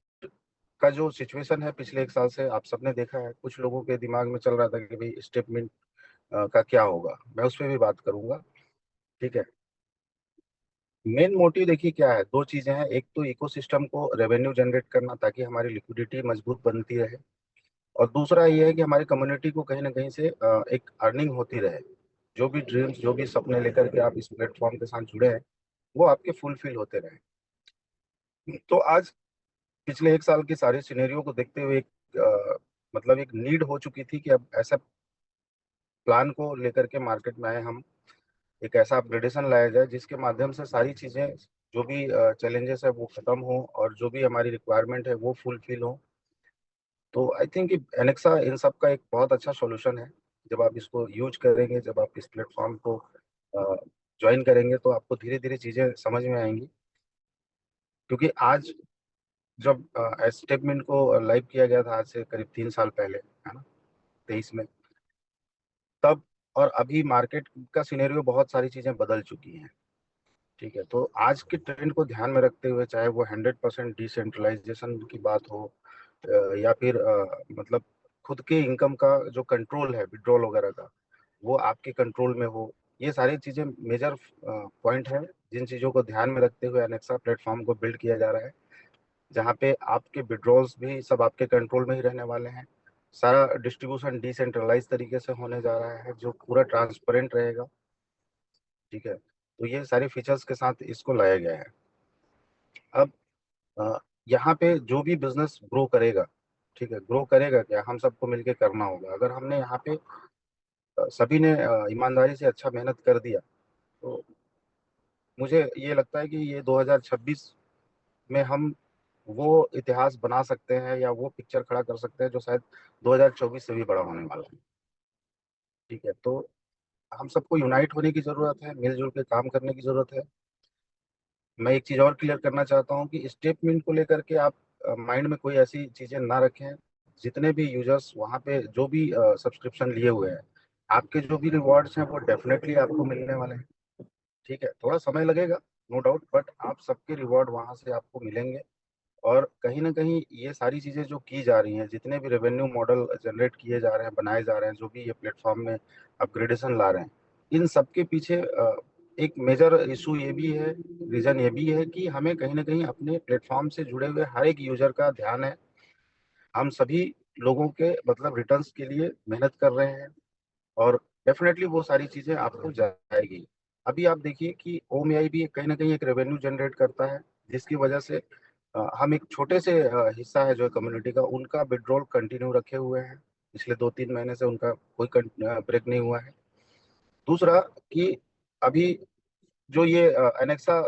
का जो सिचुएशन है पिछले 1 साल से आप सबने देखा है, कुछ लोगों के दिमाग में चल रहा था कि भाई स्टेटमेंट का क्या होगा, मैं उस पर भी बात करूंगा। ठीक है। मेन मोटिव देखिए क्या है, दो चीजें हैं। एक तो इकोसिस्टम को रेवेन्यू जनरेट करना ताकि हमारी लिक्विडिटी मजबूत बनती रहे, और दूसरा ये है कि हमारी कम्युनिटी को कहीं ना कहीं से एक अर्निंग होती रहे। जो भी ड्रीम्स, जो भी सपने लेकर के आप इस प्लेटफॉर्म के साथ जुड़े हैं, वो आपके फुलफिल होते रहे। तो आज पिछले 1 साल की सारी सिनेरियो को देखते हुए मतलब एक नीड हो चुकी थी कि अब ऐसा प्लान को लेकर के मार्केट में आए हम, एक ऐसा अपग्रेडेशन लाया जाए जिसके माध्यम से सारी चीजें, जो भी चैलेंजेस है वो खत्म हो, और जो भी हमारी रिक्वायरमेंट है वो फुलफिल हो। तो आई थिंक कि एनेक्सा इन सब का एक बहुत अच्छा सॉल्यूशन है। जब आप इसको यूज करेंगे, जब आप इस प्लेटफॉर्म को ज्वाइन करेंगे, तो आपको धीरे धीरे चीजें समझ में आएंगी। क्योंकि आज जब स्टेटमेंट को लाइव किया गया था, आज से करीब 3 साल पहले, है ना, 23 में, तब और अभी मार्केट का सिनेरियो, बहुत सारी चीजें बदल चुकी हैं। ठीक है। तो आज के ट्रेंड को ध्यान में रखते हुए, चाहे वो 100% डिसेंट्रलाइजेशन की बात हो, या फिर मतलब खुद के इनकम का जो कंट्रोल है, विड्रॉल वगैरह का, वो आपके कंट्रोल में हो, ये सारी चीजें मेजर पॉइंट है जिन चीजों को ध्यान में रखते हुए एनेक्सा प्लेटफॉर्म को बिल्ड किया जा रहा है, जहाँ पे आपके विड्रॉल्स भी सब आपके कंट्रोल में ही रहने वाले हैं। सारा डिस्ट्रीब्यूशन डिसेंट्रलाइज तरीके से होने जा रहा है, जो पूरा ट्रांसपेरेंट रहेगा। ठीक है। तो ये सारे फीचर्स के साथ इसको लाया गया है। अब यहाँ पे जो भी बिजनेस ग्रो करेगा, ठीक है, ग्रो करेगा क्या, हम सबको मिलके करना होगा। अगर हमने यहाँ पे सभी ने ईमानदारी से अच्छा मेहनत कर दिया, तो मुझे ये लगता है कि ये 2026 में हम वो इतिहास बना सकते हैं, या वो पिक्चर खड़ा कर सकते हैं जो शायद 2024 से भी बड़ा होने वाला है। ठीक है। तो हम सबको यूनाइट होने की जरूरत है, मिलजुल के काम करने की जरूरत है। मैं एक चीज और क्लियर करना चाहता हूँ कि स्टेटमेंट को लेकर के आप माइंड में कोई ऐसी चीजें ना रखें। जितने भी यूजर्स वहाँ पे जो भी सब्सक्रिप्शन लिए हुए हैं, आपके जो भी रिवॉर्ड्स हैं वो डेफिनेटली आपको मिलने वाले हैं। ठीक है। थोड़ा समय लगेगा, नो डाउट, बट आप सबके रिवॉर्ड वहाँ से आपको मिलेंगे। और कहीं ना कहीं ये सारी चीजें जो की जा रही हैं, जितने भी रेवेन्यू मॉडल जनरेट किए जा रहे हैं, बनाए जा रहे हैं, जो भी ये प्लेटफॉर्म में अपग्रेडेशन ला रहे हैं, इन सब के पीछे एक मेजर इशू ये भी है, रीजन ये भी है कि हमें कहीं ना कहीं अपने प्लेटफॉर्म से जुड़े हुए हर एक यूजर का ध्यान है। हम सभी लोगों के मतलब रिटर्न्स के लिए मेहनत कर रहे हैं, और डेफिनेटली वो सारी चीजें आपको जाएगी। अभी आप देखिए कि ओएमआई भी कहीं ना कहीं एक रेवेन्यू जनरेट करता है, जिसकी वजह से हम एक छोटे से हिस्सा है जो कम्युनिटी का, उनका विड्रॉल कंटिन्यू रखे हुए हैं। पिछले 2-3 महीने से उनका कोई ब्रेक नहीं हुआ है। दूसरा कि अभी जो ये एनेक्सा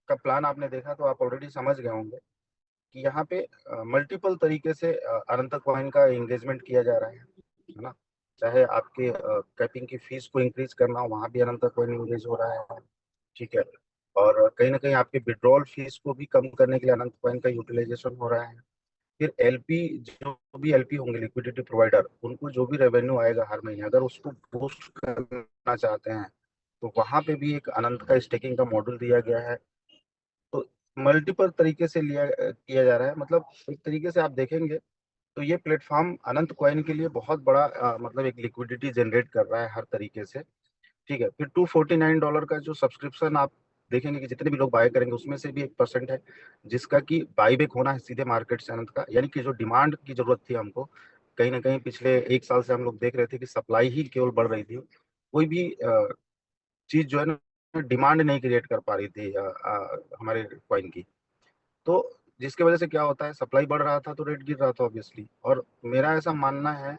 का प्लान आपने देखा, तो आप ऑलरेडी समझ गए होंगे कि यहाँ पे मल्टीपल तरीके से अनंत कॉइन का एंगेजमेंट किया जा रहा है ना। चाहे आपके कैपिंग की फीस को इंक्रीज करना हो, वहाँ भी अनंत कॉइन इंगेज हो रहा है। ठीक है। और कहीं ना कहीं आपके विड्रॉल फीस को भी कम करने के लिए अनंत कॉइन का यूटिलाइजेशन हो रहा है। फिर एलपी, जो भी एलपी होंगे, लिक्विडिटी प्रोवाइडर, उनको जो भी रेवेन्यू आएगा हर महीने, अगर उसको बूस्ट करना चाहते हैं, तो वहां पे भी एक अनंत का स्टेकिंग का मॉडल दिया गया है। तो मल्टीपल तरीके से लिया किया जा रहा है। मतलब एक तरीके से आप देखेंगे तो ये प्लेटफॉर्म अनंत कॉइन के लिए बहुत बड़ा मतलब एक लिक्विडिटी जनरेट कर रहा है हर तरीके से। ठीक है। फिर $249 का जो सब्सक्रिप्शन आप देखेंगे कि जितने भी लोग बाय करेंगे, उसमें से भी 1% है जिसका कि बाईबैक होना है सीधे मार्केट से अनंत का। यानी कि जो डिमांड की जरूरत थी हमको, कहीं ना कहीं पिछले 1 साल से हम लोग देख रहे थे कि सप्लाई ही केवल बढ़ रही थी, कोई भी चीज जो है ना डिमांड नहीं क्रिएट कर पा रही थी हमारे कॉइन की। तो जिसकी वजह से क्या होता है, सप्लाई बढ़ रहा था तो रेट गिर रहा था ऑब्वियसली। और मेरा ऐसा मानना है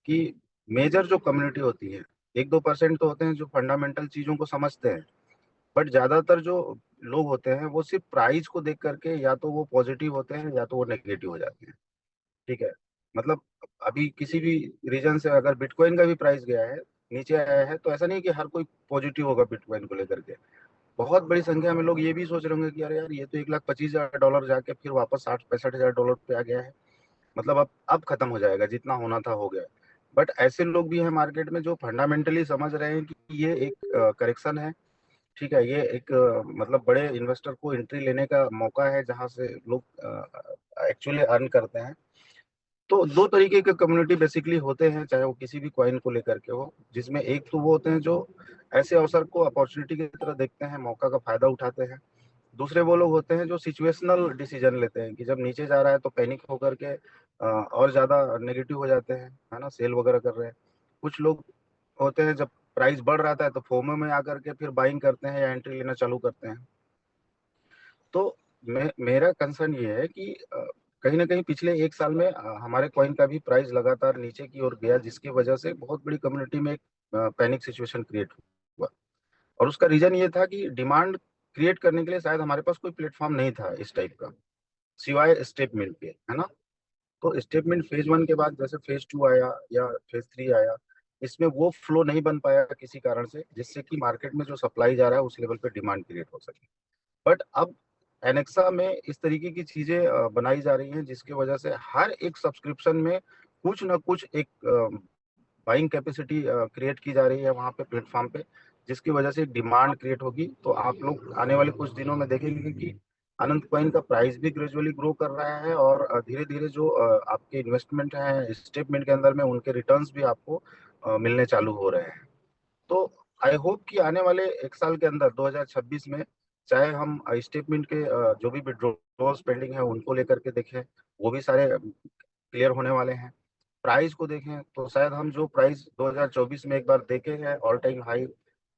कि मेजर जो कम्युनिटी होती है, 1-2% तो होते हैं जो फंडामेंटल चीजों को समझते हैं, बट ज्यादातर जो लोग होते हैं वो सिर्फ प्राइस को देख करके या तो वो पॉजिटिव होते हैं या तो वो नेगेटिव हो जाते हैं। ठीक है। मतलब अभी किसी भी रीजन से अगर बिटकॉइन का भी प्राइस गया है, नीचे आया है, तो ऐसा नहीं कि हर कोई पॉजिटिव होगा बिटकॉइन को लेकर के। बहुत बड़ी संख्या में लोग ये भी सोच रहे होंगे कि अरे यार ये तो $1,25,000 जाके फिर वापस $60-65,000 पे आ गया है, मतलब अब खत्म हो जाएगा, जितना होना था हो गया। बट ऐसे लोग भी हैं मार्केट में जो फंडामेंटली समझ रहे हैं कि ये एक करेक्शन है, ठीक है, ये एक मतलब बड़े इन्वेस्टर को एंट्री लेने का मौका है जहां से लोग एक्चुअली अर्न करते हैं। तो दो तरीके के कम्युनिटी बेसिकली होते हैं, चाहे वो किसी भी कॉइन को लेकर के हो, जिसमें एक तो वो होते हैं जो ऐसे अवसर को अपॉर्चुनिटी की तरह देखते हैं, मौका का फायदा उठाते हैं। दूसरे वो लोग होते हैं जो सिचुएशनल डिसीजन लेते हैं कि जब नीचे जा रहा है तो पैनिक होकर के और ज्यादा नेगेटिव हो जाते हैं, है ना, सेल वगैरह कर रहे हैं। कुछ लोग होते हैं जब प्राइस बढ़ रहा है तो फोमो में आकर के फिर बाइंग करते हैं या एंट्री लेना चालू करते हैं। तो मेरा कंसर्न ये है कि कहीं ना कहीं पिछले एक साल में हमारे कॉइन का भी प्राइस लगातार नीचे की ओर गया, जिसकी वजह से बहुत बड़ी कम्युनिटी में एक पैनिक सिचुएशन क्रिएट हुआ। और उसका रीजन ये था कि डिमांड क्रिएट करने के लिए शायद हमारे पास कोई प्लेटफॉर्म नहीं था इस टाइप का, सिवाय स्टेटमेंट के, है ना। तो स्टेटमेंट फेज 1 के बाद जैसे फेज 2 आया या फेज 3 आया, इसमें वो फ्लो नहीं बन पाया किसी कारण से, जिससे कि मार्केट में जो सप्लाई जा रहा है उस लेवल पे डिमांड क्रिएट हो सके। बट अब एनेक्सा में इस तरीके की चीजें बनाई जा रही हैं जिसकी वजह से हर एक सब्सक्रिप्शन में कुछ ना कुछ एक बाइंग कैपेसिटी क्रिएट की जा रही है वहां पे प्लेटफॉर्म पे, जिसकी वजह से डिमांड क्रिएट होगी। तो आप लोग आने वाले कुछ दिनों में देखेंगे कि अनंत कॉइन का प्राइस भी ग्रेजुअली ग्रो कर रहा है और धीरे धीरे जो आपके इन्वेस्टमेंट है स्टेटमेंट के अंदर में उनके रिटर्न्स भी आपको मिलने चालू हो रहे हैं। तो आई होप कि आने वाले एक साल के अंदर 2026 में चाहे हम स्टेटमेंट के जो भी विड्रॉल्स पेंडिंग है उनको लेकर के देखें, वो भी सारे क्लियर होने वाले हैं। प्राइस को देखें तो शायद हम जो प्राइस 2024 में एक बार देखे हैं ऑल टाइम हाई,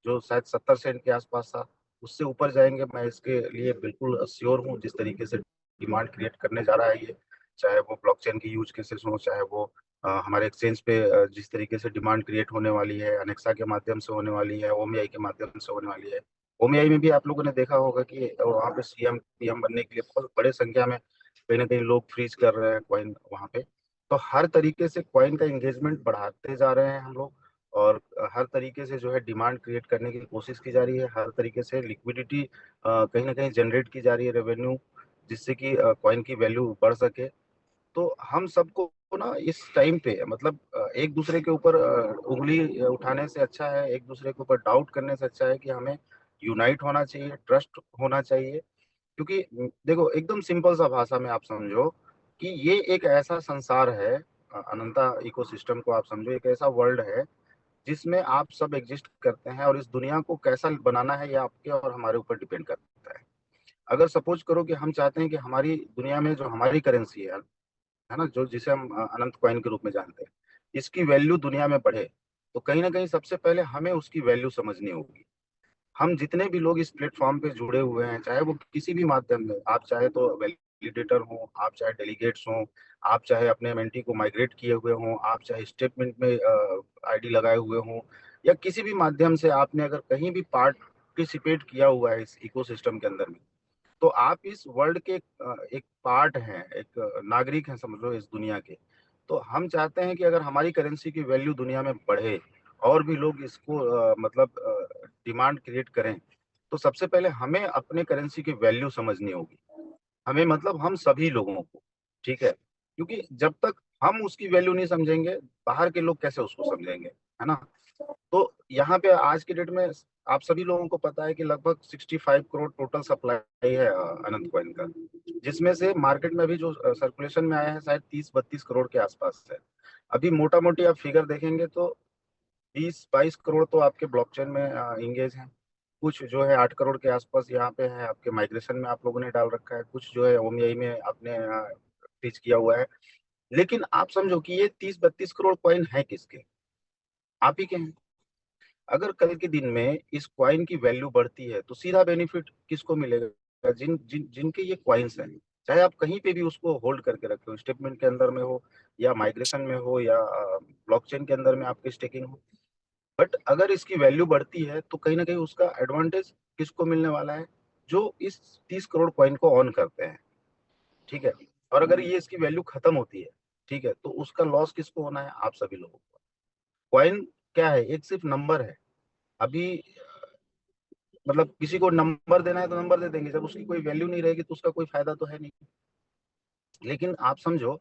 जो शायद 70 सेंट के आसपास था, उससे ऊपर जाएंगे, मैं इसके लिए बिल्कुल श्योर हूँ। जिस तरीके से डिमांड क्रिएट करने जा रहा है ये, चाहे वो ब्लॉकचेन की यूज केसेस हो, चाहे वो हमारे एक्सचेंज पे जिस तरीके से डिमांड क्रिएट होने वाली है, अनेक्सा के माध्यम से होने वाली है, ओमीआई के माध्यम से होने वाली है। ओमीआई में भी आप लोगों ने देखा होगा कि वहाँ पे सीएम पीएम बनने के लिए बहुत बड़े संख्या में कहीं ना कहीं लोग फ्रीज कर रहे हैं कॉइन वहाँ पे। तो हर तरीके से कॉइन का एंगेजमेंट बढ़ाते जा रहे हैं हम लोग, और हर तरीके से जो है डिमांड क्रिएट करने की कोशिश की जा रही है, हर तरीके से लिक्विडिटी कहीं ना कहीं जनरेट की जा रही है, रेवेन्यू, जिससे कि कॉइन की वैल्यू बढ़ सके। तो हम सबको ना इस टाइम पे मतलब एक दूसरे के ऊपर उंगली उठाने से अच्छा है, एक दूसरे के ऊपर डाउट करने से अच्छा है कि हमें यूनाइट होना चाहिए, ट्रस्ट होना चाहिए। क्योंकि देखो एकदम सिंपल सा भाषा में आप समझो कि ये एक ऐसा संसार है, अनंता इकोसिस्टम को आप समझो एक ऐसा वर्ल्ड है जिसमें आप सब एग्जिस्ट करते हैं, और इस दुनिया को कैसा बनाना है ये आपके और हमारे ऊपर डिपेंड करता है। अगर सपोज करो कि हम चाहते हैं कि हमारी दुनिया में जो हमारी करेंसी है ना, जो जिसे हम अनंत कॉइन के रूप में जानते हैं, इसकी वैल्यू दुनिया में बढ़े, तो कहीं ना कहीं सबसे पहले हमें उसकी वैल्यू समझनी होगी। हम जितने भी लोग इस प्लेटफॉर्म पे जुड़े हुए हैं, चाहे वो किसी भी माध्यम में, आप चाहे तो वैलिडेटर हो, आप चाहे डेलीगेट्स हो, आप चाहे अपने मेंटी को माइग्रेट किए हुए हो, आप चाहे स्टेटमेंट में आईडी लगाए हुए हो, या किसी भी माध्यम से आपने अगर कहीं भी पार्टिसिपेट किया हुआ है इस इकोसिस्टम के अंदर में, तो आप इस वर्ल्ड के एक पार्ट हैं, एक नागरिक हैं समझ लो इस दुनिया के। तो हम चाहते हैं कि अगर हमारी करेंसी की वैल्यू दुनिया में बढ़े और भी लोग इसको मतलब डिमांड क्रिएट करें, तो सबसे पहले हमें अपने करेंसी की वैल्यू समझनी होगी। हमें मतलब हम सभी लोगों को, ठीक है, क्योंकि जब तक हम उसकी वैल्यू नहीं समझेंगे, बाहर के लोग कैसे उसको समझेंगे, है ना। तो यहाँ पे आज के डेट में आप सभी लोगों को पता है कि लगभग 65 करोड़ टोटल सप्लाई है अनंत कॉइन का, जिसमें से मार्केट में अभी जो सर्कुलेशन में आया है शायद 30-32 करोड़ के आसपास है। अभी मोटा मोटी आप फिगर देखेंगे तो 20-22 करोड़ तो आपके ब्लॉकचेन में इंगेज हैं, कुछ जो है 8 करोड़ के आसपास यहाँ पे है आपके माइग्रेशन में आप लोगों ने डाल रखा है, कुछ जो है ओमीआई में आपने टीच किया हुआ है। लेकिन आप समझो कि ये 30-32 करोड़ कॉइन है किसके? आप ही के हैं। अगर कल के दिन में इस क्वाइन की वैल्यू बढ़ती है तो सीधा बेनिफिट किसको मिलेगा? जिनके ये क्वाइंस हैं, चाहे आप कहीं पे भी उसको होल्ड करके रखे हो, स्टेटमेंट के अंदर में हो या माइग्रेशन में हो या ब्लॉकचेन के अंदर में आपकी स्टेकिंग हो। बट अगर इसकी वैल्यू बढ़ती है तो कहीं ना कहीं उसका एडवांटेज किसको मिलने वाला है? जो इस 30 करोड़ कॉइन को ऑन करते हैं, ठीक है। और अगर ये इसकी वैल्यू खत्म होती है, ठीक है, तो उसका लॉस किसको होना है? आप सभी लोगों को। कॉइन क्या है? एक सिर्फ नंबर है। अभी मतलब किसी को नंबर देना है तो नंबर दे देंगे, जब उसकी कोई वैल्यू नहीं रहेगी तो उसका कोई फायदा तो है नहीं। लेकिन आप समझो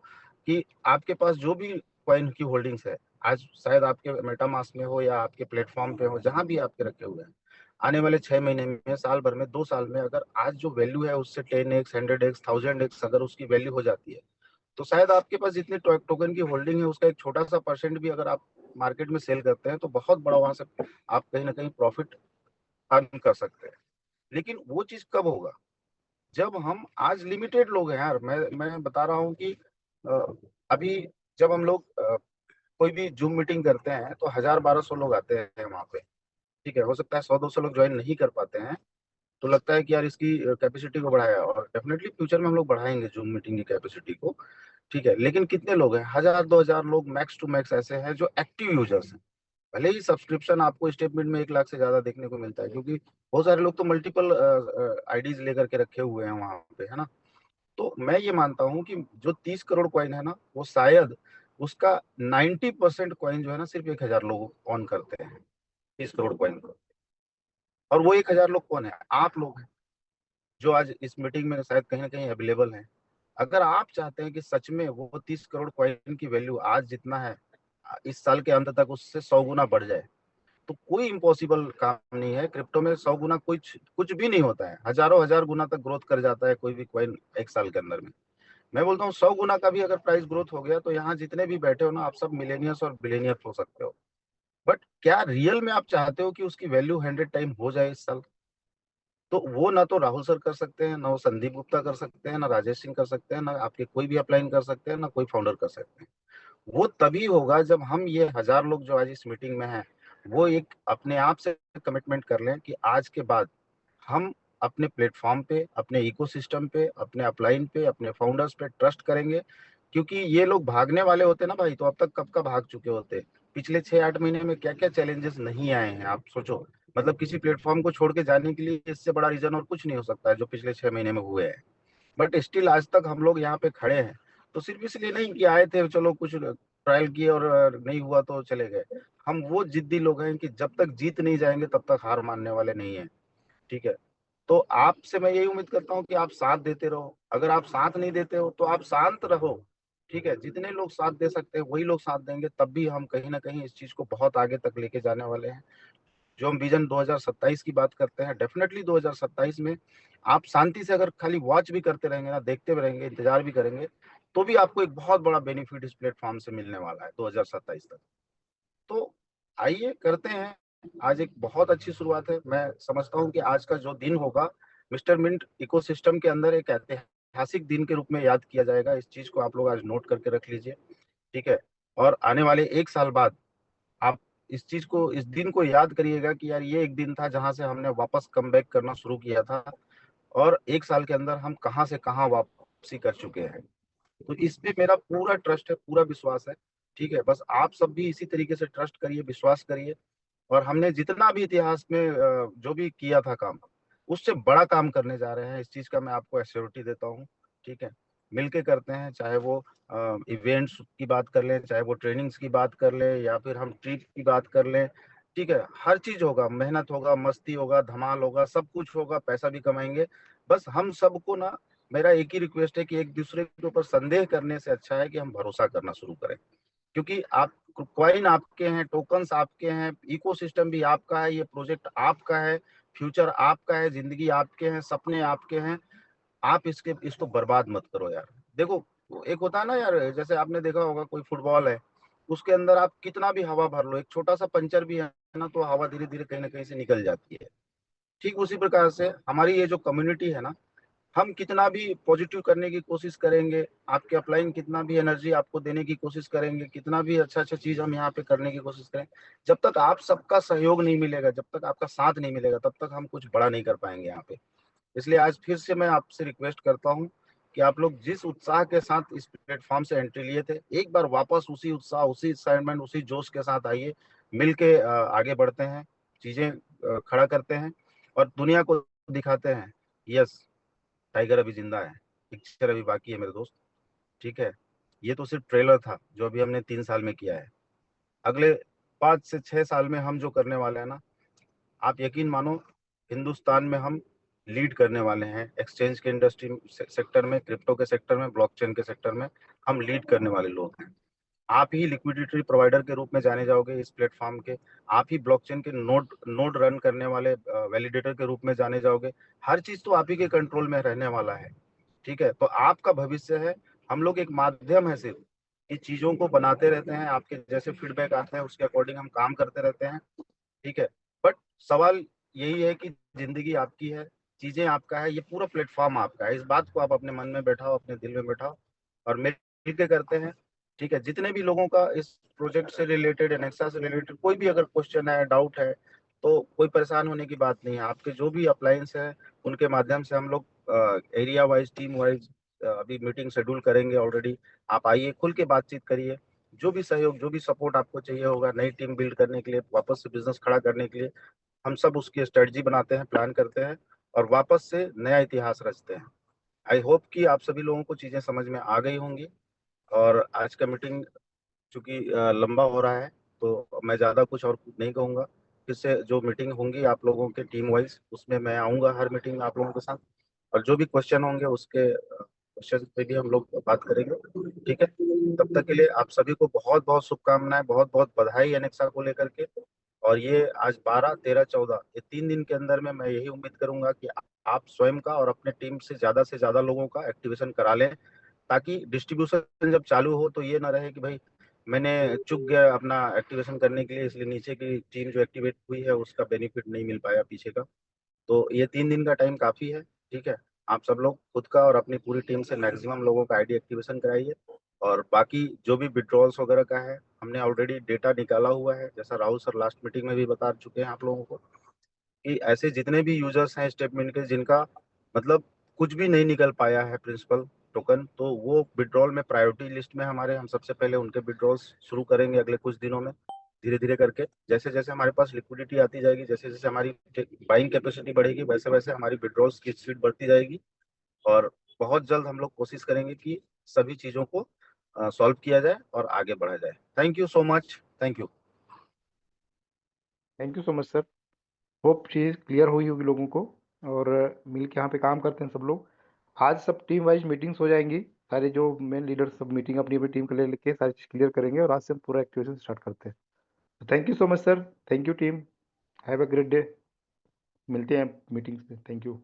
कि आपके पास जो भी कॉइन की होल्डिंग्स है, आज शायद आपके मेटामास्क में हो या आपके प्लेटफॉर्म पे हो, जहां भी आपके रखे हुए हैं, आने वाले 6 महीने में, साल भर में, 2 साल में, अगर आज जो वैल्यू है उससे 10x 100x 1000x अगर उसकी वैल्यू हो जाती है, तो शायद आपके पास जितने टोकन की होल्डिंग है उसका एक छोटा सा परसेंट भी अगर आप मार्केट में सेल करते हैं तो बहुत बड़ा वहां से आप कहीं ना कहीं प्रॉफिट अर्न कर सकते हैं। लेकिन वो चीज कब होगा? जब हम, आज लिमिटेड लोग हैं यार, मैं बता रहा हूँ कि अभी जब हम लोग कोई भी जूम मीटिंग करते हैं तो 1000-1200 लोग आते हैं वहां पे। ठीक है, हो सकता है 100-200 लोग ज्वाइन नहीं कर पाते हैं, तो लगता है कि यार इसकी कैपेसिटी को बढ़ाया, और डेफिनेटली फ्यूचर में हम लोग बढ़ाएंगे जूम मीटिंग की कैपेसिटी को। ठीक है, लेकिन कितने लोग हैं? 1000-2000 लोग मैक्स टू मैक्स ऐसे हैं जो एक्टिव यूजर्स हैं। भले ही सब्सक्रिप्शन आपको स्टेटमेंट में 1 लाख से ज्यादा देखने को मिलता है, क्योंकि बहुत सारे लोग तो मल्टीपल आईडीज लेकर के रखे हुए हैं वहां पे, है ना। तो मैं ये मानता हूँ कि जो 30 करोड़ कॉइन है ना, वो शायद उसका 90% कॉइन जो है ना, सिर्फ 1000 लोग ऑन करते हैं 30 करोड़ कॉइन को। और वो 1000 लोग कौन है? आप लोग हैं, जो आज इस मीटिंग में शायद कहीं ना कहीं अवेलेबल हैं। अगर आप चाहते हैं कि सच में वो 30 करोड़ कॉइन की वैल्यू आज जितना है, इस साल के अंत तक उससे 100 गुना बढ़ जाए, तो कोई इम्पॉसिबल काम नहीं है। क्रिप्टो में 100 गुना कुछ कुछ भी नहीं होता है, हजारों हजार गुना तक ग्रोथ कर जाता है कोई भी कॉइन एक साल के अंदर में। मैं बोलता हूँ 100 गुना का भी अगर प्राइस ग्रोथ हो गया तो यहाँ जितने भी बैठे हो ना, आप सब मिलेनियर्स और बिलेनियर्स हो सकते हो। बट क्या रियल में आप चाहते हो कि उसकी वैल्यू 100 टाइम हो जाए इस साल? तो वो ना तो राहुल सर कर सकते हैं, ना वो संदीप गुप्ता कर सकते हैं, ना राजेश सिंह कर सकते हैं, ना आपके कोई भी अपलाइन कर सकते हैं, ना कोई फाउंडर कर सकते हैं। वो तभी होगा जब हम ये 1000 लोग जो आज इस मीटिंग में हैं, वो एक अपने आप से कमिटमेंट कर लें कि आज के बाद हम अपने प्लेटफॉर्म पे, अपने इकोसिस्टम पे, अपने अपलाइन पे, अपने फाउंडर्स पे ट्रस्ट करेंगे। क्योंकि ये लोग भागने वाले होते ना भाई, तो अब तक कब का भाग चुके होते। पिछले 6-8 महीने में क्या क्या चैलेंजेस नहीं आए हैं, आप सोचो। मतलब किसी प्लेटफॉर्म को छोड़ के जाने के लिए इससे बड़ा रीजन और कुछ नहीं हो सकता है जो पिछले 6 महीने में हुए हैं। बट स्टिल आज तक हम लोग यहाँ पे खड़े हैं, तो सिर्फ इसलिए नहीं कि आए थे चलो कुछ ट्रायल किए और नहीं हुआ तो चले गए। हम वो जिद्दी लोग हैं कि जब तक जीत नहीं जाएंगे तब तक हार मानने वाले नहीं है। ठीक है, तो आपसे मैं यही उम्मीद करता हूँ कि आप साथ देते रहो। अगर आप साथ नहीं देते हो तो आप शांत रहो। ठीक है, जितने लोग साथ दे सकते हैं वही लोग साथ देंगे, तब भी हम कहीं ना कहीं इस चीज को बहुत आगे तक लेके जाने वाले हैं। जो हम विजन 2027 की बात करते हैं, डेफिनेटली 2027 में आप शांति से अगर खाली वॉच भी करते रहेंगे ना, देखते भी रहेंगे, इंतजार भी करेंगे, तो भी आपको एक बहुत बड़ा बेनिफिट इस प्लेटफॉर्म से मिलने वाला है 2027 तक। तो आइए करते हैं। आज एक बहुत अच्छी शुरुआत है। मैं समझता हूँ कि आज का जो दिन होगा मिस्टर मिंट इकोसिस्टम के अंदर एक ऐतिहासिक दिन के रूप में याद किया जाएगा। इस चीज को आप लोग आज नोट करके रख लीजिए। ठीक है, और आने वाले 1 साल बाद आप इस चीज को, इस दिन को याद करिएगा कि यार ये एक दिन था जहां से हमने वापस कम बैक करना शुरू किया था, और 1 साल के अंदर हम कहां से कहां वापसी कर चुके हैं। तो इस पे मेरा पूरा ट्रस्ट है, पूरा विश्वास है। ठीक है, बस आप सब भी इसी तरीके से ट्रस्ट करिए, विश्वास करिए। और हमने जितना भी इतिहास में जो भी किया था काम, उससे बड़ा काम करने जा रहे हैं, इस चीज का मैं आपको एश्योरिटी देता हूँ। ठीक है, मिलके करते हैं, चाहे वो इवेंट्स की बात कर लें, चाहे वो ट्रेनिंग्स की बात कर लें, या फिर हम ट्रिप की बात कर लें। ठीक है, हर चीज होगा, मेहनत होगा, मस्ती होगा, धमाल होगा, सब कुछ होगा, पैसा भी कमाएंगे। बस हम सबको ना, मेरा एक ही रिक्वेस्ट है कि एक दूसरे के ऊपर संदेह करने से अच्छा है कि हम भरोसा करना शुरू करें। क्योंकि आप, कॉइन आपके हैं, टोकन्स आपके हैं, इकोसिस्टम भी आपका है, ये प्रोजेक्ट आपका है, फ्यूचर आपका है, जिंदगी आपके हैं, सपने आपके हैं। आप इसको बर्बाद मत करो यार। देखो, एक होता है ना यार, जैसे आपने देखा होगा कोई फुटबॉल है, उसके अंदर आप कितना भी हवा भर लो, एक छोटा सा पंचर भी है ना, तो हवा धीरे धीरे कहीं ना कहीं से निकल जाती है। ठीक उसी प्रकार से हमारी ये जो कम्युनिटी है ना, हम कितना भी पॉजिटिव करने की कोशिश करेंगे, आपके अपलाइन कितना भी एनर्जी आपको देने की कोशिश करेंगे, कितना भी अच्छा अच्छा चीज हम यहाँ पे करने की कोशिश करें, जब तक आप सबका सहयोग नहीं मिलेगा, जब तक आपका साथ नहीं मिलेगा, तब तक हम कुछ बड़ा नहीं कर पाएंगे यहाँ पे। इसलिए आज फिर से मैं आपसे रिक्वेस्ट करता हूँ कि आप लोग जिस उत्साह के साथ इस प्लेटफॉर्म से एंट्री लिए थे, एक बार वापस उसी उत्साह, उसी एक्साइटमेंट, उसी जोश के साथ आइए। मिलके आगे बढ़ते हैं, चीजें खड़ा करते हैं, और दुनिया को दिखाते हैं, यस, टाइगर अभी जिंदा है, पिक्चर अभी बाकी है मेरे दोस्त। ठीक है, ये तो सिर्फ ट्रेलर था जो अभी हमने 3 साल में किया है। अगले 5 से 6 साल में हम जो करने वाले हैं ना, आप यकीन मानो, हिंदुस्तान में हम लीड करने वाले हैं। एक्सचेंज के इंडस्ट्री सेक्टर में, क्रिप्टो के सेक्टर में, ब्लॉकचेन के सेक्टर में हम लीड करने वाले लोग हैं। आप ही लिक्विडिटी प्रोवाइडर के रूप में जाने जाओगे इस प्लेटफॉर्म के। आप ही ब्लॉकचेन के नोड रन करने वाले वैलिडेटर के रूप में जाने जाओगे। हर चीज तो आप ही के कंट्रोल में रहने वाला है। ठीक है, तो आपका भविष्य है। हम लोग एक माध्यम है सिर्फ, ये चीजों को बनाते रहते हैं, आपके जैसे फीडबैक आते हैं उसके अकॉर्डिंग हम काम करते रहते हैं। ठीक है, बट सवाल यही है कि जिंदगी आपकी है, चीजें आपका है, ये पूरा प्लेटफॉर्म आपका है। इस बात को आप अपने मन में बैठाओ, अपने दिल में बैठाओ और मिल के करते हैं। ठीक है, जितने भी लोगों का इस प्रोजेक्ट से रिलेटेड, एनेक्सा से रिलेटेड कोई भी अगर क्वेश्चन है, डाउट है, तो कोई परेशान होने की बात नहीं है। आपके जो भी अप्लायंस है उनके माध्यम से हम लोग एरिया वाइज, टीम वाइज अभी मीटिंग शेड्यूल करेंगे ऑलरेडी। आप आइए, खुल के बातचीत करिए। जो भी सहयोग, जो भी सपोर्ट आपको चाहिए होगा नई टीम बिल्ड करने के लिए, वापस से बिजनेस खड़ा करने के लिए, हम सब उसकी स्ट्रेटजी बनाते हैं, प्लान करते हैं और वापस से नया इतिहास रचते हैं। आई होप कि आप सभी लोगों को चीजें समझ में आ गई होंगी। और आज का मीटिंग चूंकि लंबा हो रहा है तो मैं ज़्यादा कुछ और नहीं कहूँगा। फिर से जो मीटिंग होंगी आप लोगों के टीम वाइज, उसमें मैं आऊँगा हर मीटिंग में आप लोगों के साथ, और जो भी क्वेश्चन होंगे उसके क्वेश्चन पे भी हम लोग बात करेंगे। ठीक है, तब तक के लिए आप सभी को बहुत बहुत शुभकामनाएं, बहुत बहुत बधाई एनेक्सा को लेकर के। और ये आज 12, 13, 14 ये 3 दिन के अंदर में मैं यही उम्मीद करूंगा कि आप स्वयं का और अपने टीम से ज्यादा लोगों का एक्टिवेशन करा लें, ताकि डिस्ट्रीब्यूशन जब चालू हो तो ये ना रहे कि भाई मैंने चूक गया अपना एक्टिवेशन करने के लिए, इसलिए नीचे की टीम जो एक्टिवेट हुई है उसका बेनिफिट नहीं मिल पाया पीछे का। तो ये 3 दिन का टाइम काफी है। ठीक है, आप सब लोग खुद का और अपनी पूरी टीम से मैक्सिमम लोगों का आईडी एक्टिवेशन कराइए। और बाकी जो भी विड्रॉल्स वगैरह का है, हमने ऑलरेडी डेटा निकाला हुआ है, जैसा राहुल सर लास्ट मीटिंग में भी बता चुके हैं आप लोगों को, कि ऐसे जितने भी यूजर्स हैं स्टेटमेंट के जिनका मतलब कुछ भी नहीं निकल पाया है प्रिंसिपल टोकन, तो वो विड्रॉल में प्रायोरिटी लिस्ट में हमारे, हम सबसे पहले उनके विड्रॉल्स शुरू करेंगे अगले कुछ दिनों में, धीरे धीरे करके। जैसे जैसे हमारे पास लिक्विडिटी आती जाएगी, जैसे जैसे हमारी बाइंग कैपेसिटी बढ़ेगी, वैसे वैसे हमारी विड्रॉल्स की स्पीड बढ़ती जाएगी। और बहुत जल्द हम लोग कोशिश करेंगे कि सभी चीज़ों को सॉल्व किया जाए और आगे बढ़ा जाए। Thank you so much. Thank you. Thank you so much sir. Hope cheese clear हुई होगी लोगों को। और मिल के यहाँ पे काम करते हैं सब लोग। आज सब टीम वाइज मीटिंग्स हो जाएंगी, सारे जो मेन लीडर सब मीटिंग अपनी अपनी टीम के लिए लेके सारी चीज़ क्लियर करेंगे और आज से हम पूरा एक्टिवेशन स्टार्ट करते हैं। Thank you so much sir. Thank you team. Have a great day. मिलते हैं मीटिंग्स में। Thank you.